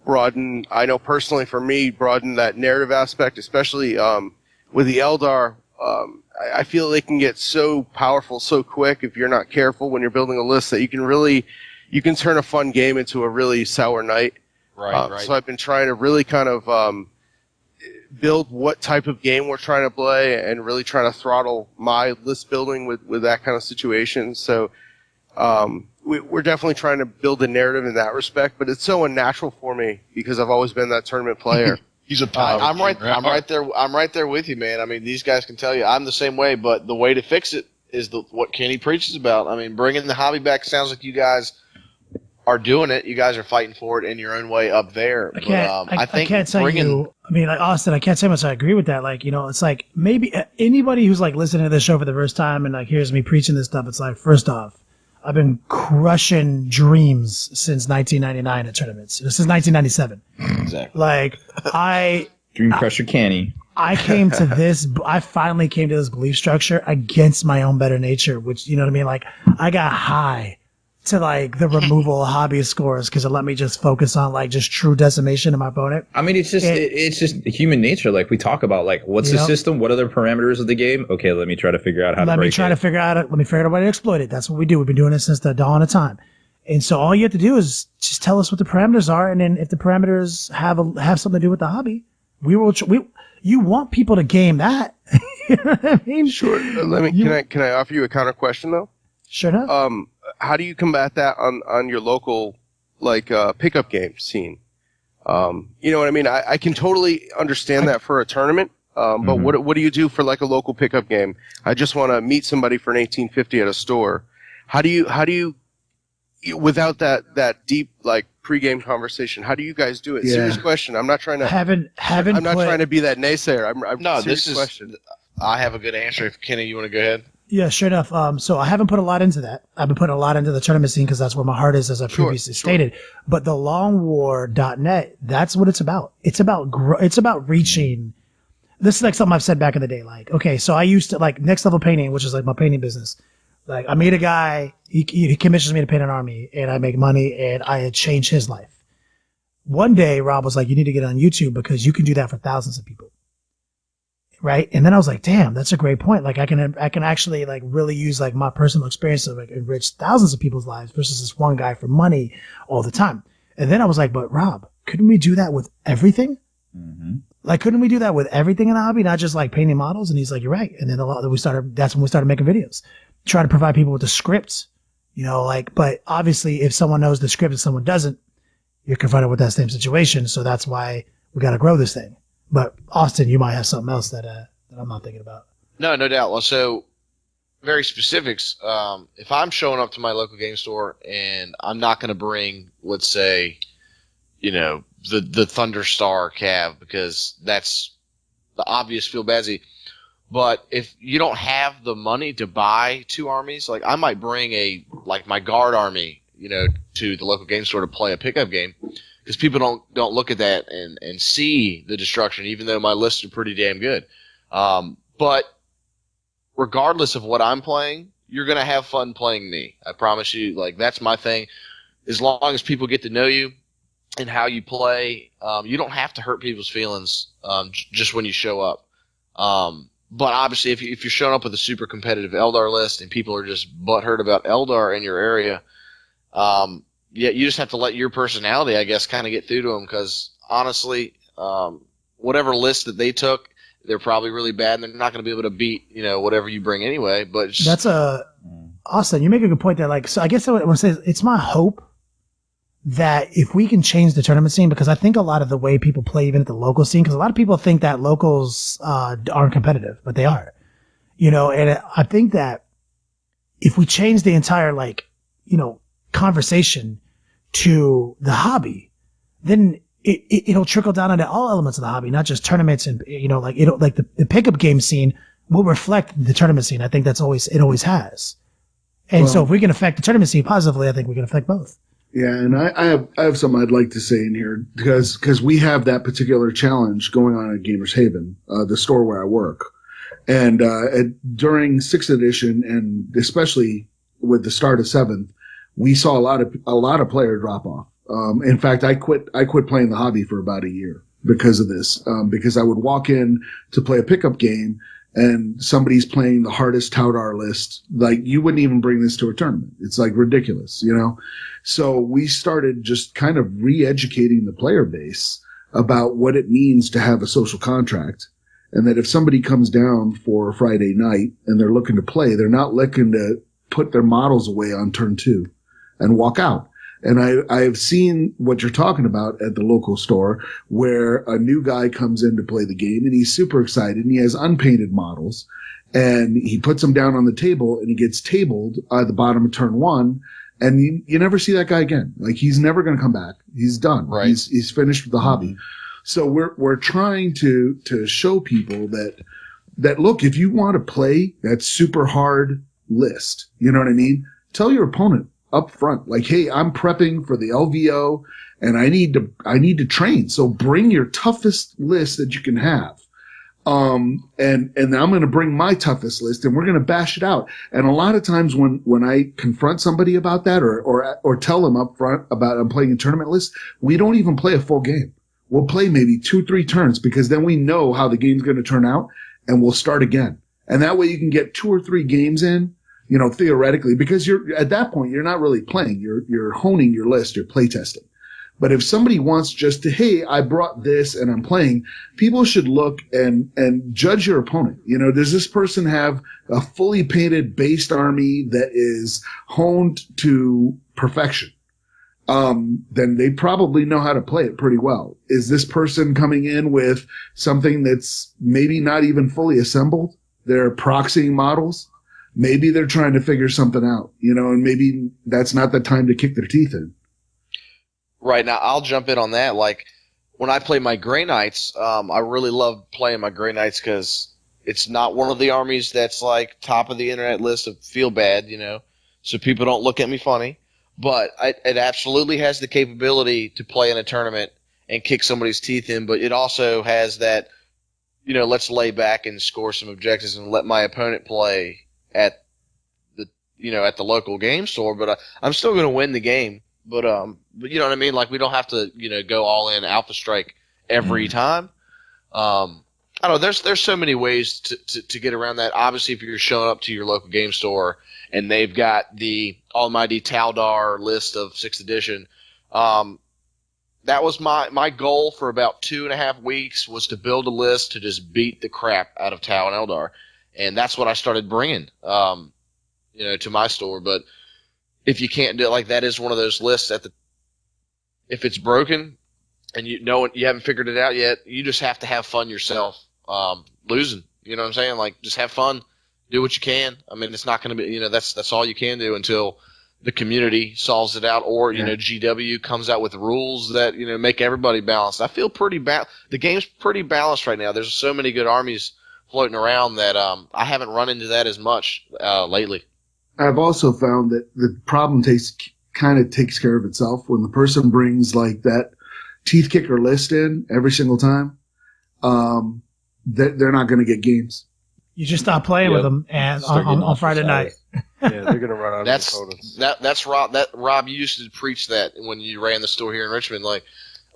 broaden, I know personally for me, broaden that narrative aspect, especially with the Eldar. I feel they can get so powerful so quick if you're not careful when you're building a list that you can turn a fun game into a really sour night. Right. So I've been trying to really kind of build what type of game we're trying to play, and really trying to throttle my list building with that kind of situation. So we're definitely trying to build a narrative in that respect, but it's so unnatural for me because I've always been that tournament player. He's a pilot. I'm right there with you, man. I mean, these guys can tell you I'm the same way, but the way to fix it is what Kenny preaches about. I mean, bringing the hobby back sounds like you guys are doing it. You guys are fighting for it in your own way up there. I can't tell you. I mean, like Austin, I can't say much I agree with that. Like, it's like maybe anybody who's like listening to this show for the first time and like hears me preaching this stuff, it's like, first off, I've been crushing dreams since 1999 at tournaments. Since 1997. Exactly. Like, Dream Crusher Canny. I finally came to this belief structure against my own better nature, which, you know what I mean? Like, I got high to like the removal of hobby scores because it let me just focus on like just true decimation of my opponent. I mean, it's just human nature. Like we talk about, like what's the system, what are the parameters of the game? Okay, let me try to figure out how to break it. Let me figure out a way to exploit it. That's what we do. We've been doing it since the dawn of time. And so all you have to do is just tell us what the parameters are, and then if the parameters have something to do with the hobby, you want people to game that. You know what I mean? Sure. Can I offer you a counter question though? Sure enough. How do you combat that on your local pickup game scene? You know what I mean? I can totally understand that for a tournament. But what do you do for like a local pickup game? I just want to meet somebody for an 1850 at a store. How do you without that deep like pregame conversation, how do you guys do it? Yeah. Serious question. I'm not trying to I'm not trying to be that naysayer. I'm No, serious this is. question. I have a good answer. If Kenny, you want to go ahead? Yeah, straight enough. So I haven't put a lot into that. I've been putting a lot into the tournament scene because that's where my heart is, as I previously stated. But the longwar.net, that's what it's about. It's about reaching. This is like something I've said back in the day. Like, okay, so I used to like Next Level Painting, which is like my painting business. Like, I meet a guy, he commissions me to paint an army, and I make money, and I had changed his life. One day, Rob was like, "You need to get on YouTube because you can do that for thousands of people." Right. And then I was like, damn, that's a great point. Like I can actually like really use like my personal experience to like enrich thousands of people's lives versus this one guy for money all the time. And then I was like, but Rob, couldn't we do that with everything? Mm-hmm. Like, couldn't we do that with everything in the hobby, not just like painting models? And he's like, you're right. And then that's when we started making videos, try to provide people with the scripts, like, but obviously if someone knows the script and someone doesn't, you're confronted with that same situation. So that's why we got to grow this thing. But Austin, you might have something else that I'm not thinking about. No doubt. Well, so very specifics. If I'm showing up to my local game store and I'm not going to bring, let's say, the Thunderstar Cav because that's the obvious feel badsy. But if you don't have the money to buy 2 armies, like I might bring my guard army, to the local game store to play a pickup game. Because people don't look at that and see the destruction, even though my lists are pretty damn good. But regardless of what I'm playing, you're going to have fun playing me. I promise you. Like, that's my thing. As long as people get to know you and how you play, you don't have to hurt people's feelings just when you show up. But obviously, if you're showing up with a super competitive Eldar list and people are just butthurt about Eldar in your area, yeah, you just have to let your personality, I guess, kind of get through to them because, honestly, whatever list that they took, they're probably really bad and they're not going to be able to beat, whatever you bring anyway. But Austin, you make a good point there. Like, so I guess I want to say it's my hope that if we can change the tournament scene, because I think a lot of the way people play, even at the local scene, because a lot of people think that locals aren't competitive, but they are, and I think that if we change the entire, conversation to the hobby, then it'll trickle down into all elements of the hobby, not just tournaments and the pickup game scene will reflect the tournament scene. I think it always has. And so if we can affect the tournament scene positively, I think we can affect both. Yeah, and I have something I'd like to say in here because we have that particular challenge going on at Gamers Haven, the store where I work. And during 6th edition and especially with the start of 7th, we saw a lot of player drop off. In fact, I quit playing the hobby for about a year because of this. Because I would walk in to play a pickup game and somebody's playing the hardest Taudar list. Like, you wouldn't even bring this to a tournament. It's like ridiculous, So we started just kind of re-educating the player base about what it means to have a social contract. And that if somebody comes down for a Friday night and they're looking to play, they're not looking to put their models away on turn 2 and walk out. And I've seen what you're talking about at the local store where a new guy comes in to play the game and he's super excited and he has unpainted models and he puts them down on the table and he gets tabled at the bottom of turn 1 and you never see that guy again. Like, he's never going to come back. He's done. Right. He's finished with the hobby. So we're trying to show people that look, if you want to play that super hard list, you know what I mean? Tell your opponent up front, like, hey, I'm prepping for the LVO and I need to train. So bring your toughest list that you can have. And I'm going to bring my toughest list and we're going to bash it out. And a lot of times when I confront somebody about that or tell them up front about I'm playing a tournament list, we don't even play a full game. We'll play maybe 2-3 turns because then we know how the game's going to turn out and we'll start again. And that way you can get 2 or 3 games in, theoretically, because at that point, you're not really playing. You're honing your list, you're play testing. But if somebody wants just to, hey, I brought this and I'm playing, people should look and judge your opponent. Does this person have a fully painted based army that is honed to perfection? Then they probably know how to play it pretty well. Is this person coming in with something that's maybe not even fully assembled? They're proxying models. maybe they're trying to figure something out, and maybe that's not the time to kick their teeth in. Right. Now, I'll jump in on that. Like, when I play my Grey Knights, I really love playing my Grey Knights because it's not one of the armies that's, like, top of the internet list of feel bad, so people don't look at me funny. But it absolutely has the capability to play in a tournament and kick somebody's teeth in, but it also has that, let's lay back and score some objectives and let my opponent play at the local game store, but I'm still going to win the game. But you know what I mean? Like, we don't have to, go all in Alpha Strike every time. I don't know. There's so many ways to get around that. Obviously, if you're showing up to your local game store and they've got the almighty Taldar list of 6th edition, that was my goal for about 2.5 weeks, was to build a list to just beat the crap out of Tau and Eldar. And that's what I started bringing, to my store. But if you can't do it, like, that is one of those lists if it's broken and you haven't figured it out yet, you just have to have fun yourself, losing. You know what I'm saying? Like, just have fun, do what you can. I mean, it's not going to be, that's all you can do until the community solves it out, or, GW comes out with rules that, make everybody balanced. I feel the game's pretty balanced right now. There's so many good armies floating around that I haven't run into that as much lately. I've also found that the problem kind of takes care of itself when the person brings, like, that teeth kicker list in every single time. They're not going to get games. You just stop playing with them and on Friday night. Yeah, they're going to run out of opponents. That's Rob. Rob, you used to preach that when you ran the store here in Richmond. Like,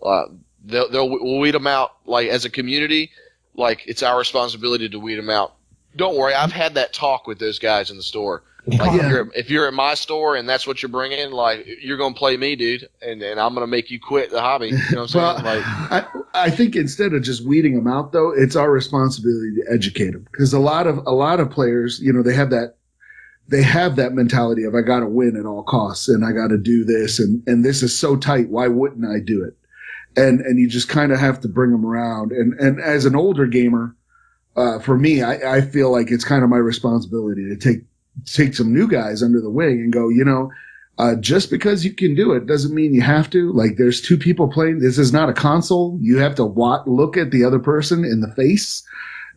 we'll weed them out. Like, as a community, like, it's our responsibility to weed them out. Don't worry, I've had that talk with those guys in the store. Like, if you're at my store and that's what you're bringing, like, you're going to play me, dude, and I'm going to make you quit the hobby. You know what I'm saying? Well, I think instead of just weeding them out, though, it's our responsibility to educate them, because a lot of players, they have that mentality of, I got to win at all costs and I got to do this and this is so tight. Why wouldn't I do it? And you just kind of have to bring them around. And as an older gamer, for me, I feel like it's kind of my responsibility to take some new guys under the wing and go, just because you can do it doesn't mean you have to. Like, there's two people playing. This is not a console. You have to look at the other person in the face.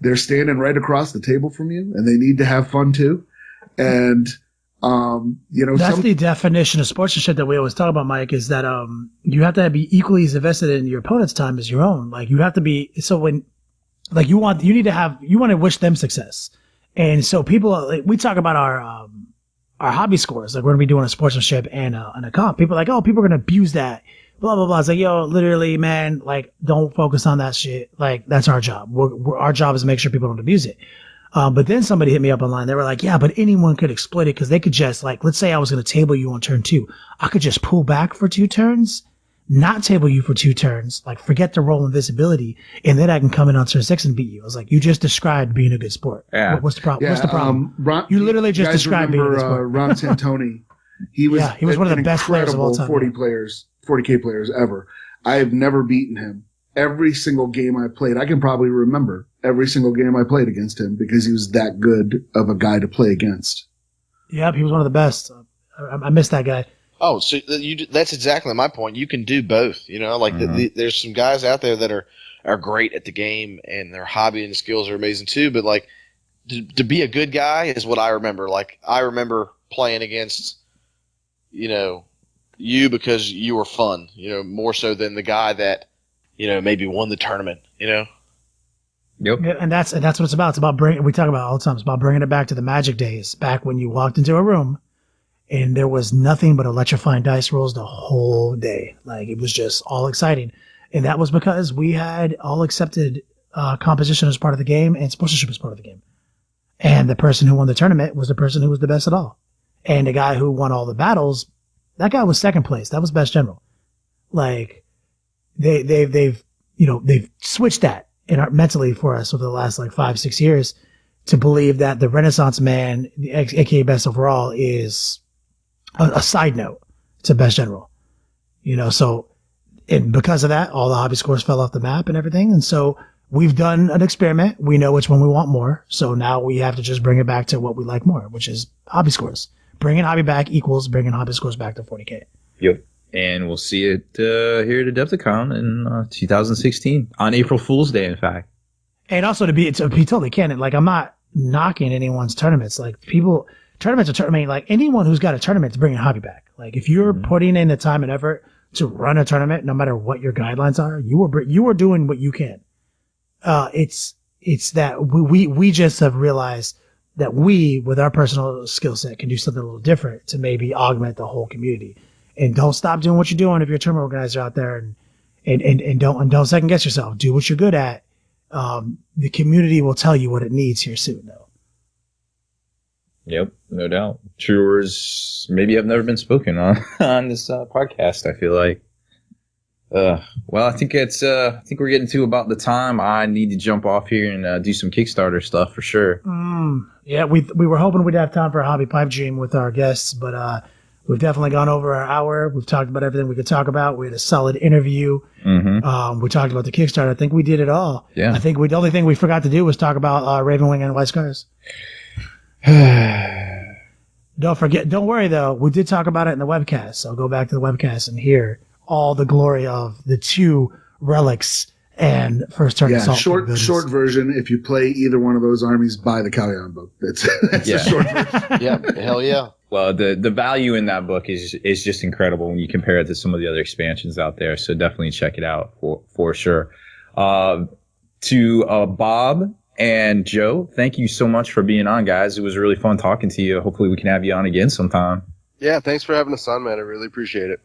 They're standing right across the table from you, and they need to have fun too. And, that's the definition of sportsmanship that we always talk about, Mike, is that you have to be equally as invested in your opponent's time as your own. Like, you have to be, so when, like, you want to wish them success. And so we talk about our hobby scores. Like, we're going to be doing a sportsmanship and a comp. People are like, oh, people are going to abuse that. Blah, blah, blah. It's like, yo, literally, man, like, don't focus on that shit. Like, that's our job. Our job is to make sure people don't abuse it. But then somebody hit me up online. They were like, yeah, but anyone could exploit it, because they could just, like, let's say I was going to table you on turn 2. I could just pull back for 2 turns, not table you for 2 turns, like, forget the roll invisibility, and then I can come in on turn 6 and beat you. I was like, you just described being a good sport. Yeah. What's the problem? Yeah, what's the problem? You literally just described being a good sport. Ron Santoni. He was one of the best players of all time. 40k players ever. I have never beaten him. Every single game I played, I can probably remember every single game I played against him, because he was that good of a guy to play against. Yep, he was one of the best. I miss that guy. Oh, so that's exactly my point. You can do both. Like, there's some guys out there that are great at the game, and their hobby and skills are amazing too. But, like, to be a good guy is what I remember. Like, I remember playing against, you because you were fun. More so than the guy that, maybe won the tournament. Yep. Yeah, and that's what it's about. It's about we talk about it all the time. It's about bringing it back to the Magic days, back when you walked into a room and there was nothing but electrifying dice rolls the whole day. Like, it was just all exciting. And that was because we had all accepted composition as part of the game and sportsmanship as part of the game. And the person who won the tournament was the person who was the best at all. And the guy who won all the battles, that guy was second place. That was best general. Like, they've switched that mentally for us over the last, like, 5-6 years, to believe that the Renaissance man, aka best overall, is a side note to best general. So, and because of that, all the hobby scores fell off the map and everything. And so we've done an experiment. We know which one we want more. So now we have to just bring it back to what we like more, which is hobby scores. Bringing hobby back equals bringing hobby scores back to 40K. Yep. And we'll see it here at Adepticon in 2016 on April Fool's Day, in fact. And also to be totally candid, like I'm not knocking anyone's tournaments. Like tournaments are tournament. Like anyone who's got a tournament to bring a hobby back. Like if you're putting in the time and effort to run a tournament, no matter what your guidelines are, you are doing what you can. It's that we just have realized that we, with our personal skill set, can do something a little different to maybe augment the whole community. And don't stop doing what you're doing if you're a tournament organizer out there, and don't second guess yourself. Do what you're good at. The community will tell you what it needs here soon, though. Yep, no doubt. True words maybe have never been spoken on this podcast. I feel like. Well, I think we're getting to about the time I need to jump off here and do some Kickstarter stuff for sure. Yeah, we were hoping we'd have time for a hobby pipe dream with our guests, but we've definitely gone over our hour. We've talked about everything we could talk about. We had a solid interview. We talked about the Kickstarter. I think we did it all. Yeah. I think the only thing we forgot to do was talk about Ravenwing and White Scars. Don't worry though. We did talk about it in the webcast. So go back to the webcast and hear all the glory of the 2 relics and first turn assault. Short version. If you play either one of those armies, buy the Callion book. That's the short version. Yep. Hell yeah. Well, the value in that book is just incredible when you compare it to some of the other expansions out there. So definitely check it out for sure. To Bob and Joe, thank you so much for being on, guys. It was really fun talking to you. Hopefully we can have you on again sometime. Yeah, thanks for having us on, man. I really appreciate it.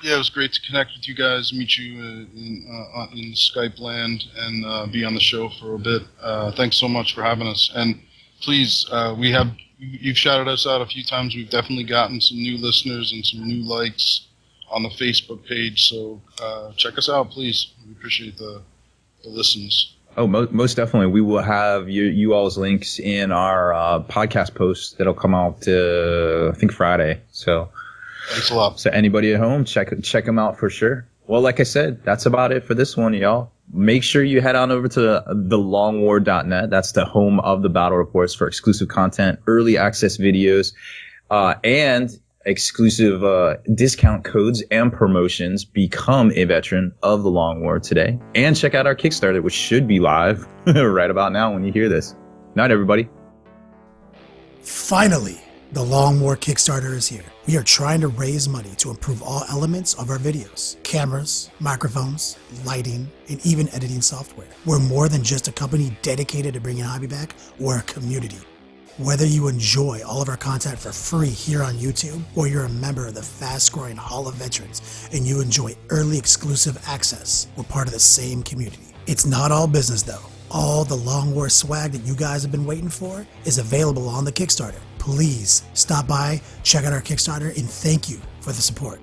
Yeah, it was great to connect with you guys, meet you in Skype land, and be on the show for a bit. Thanks so much for having us. And please, you've shouted us out a few times. We've definitely gotten some new listeners and some new likes on the Facebook page. So check us out, please. We appreciate the listens. Oh, most definitely. We will have you all's links in our podcast post that'll come out, I think, Friday. So. Thanks a lot. So anybody at home, check them out for sure. Well, like I said, that's about it for this one, y'all. Make sure you head on over to thelongwar.net. That's the home of the battle reports for exclusive content, early access videos, and exclusive discount codes and promotions. Become a veteran of the Long War today. And check out our Kickstarter, which should be live right about now when you hear this. Night, everybody. Finally, the Long War Kickstarter is here. We are trying to raise money to improve all elements of our videos. Cameras, microphones, lighting, and even editing software. We're more than just a company dedicated to bringing hobby back. We're a community. Whether you enjoy all of our content for free here on YouTube, or you're a member of the fast-growing Hall of Veterans and you enjoy early exclusive access, we're part of the same community. It's not all business though. All the Long War swag that you guys have been waiting for is available on the Kickstarter. Please stop by, check out our Kickstarter, and thank you for the support.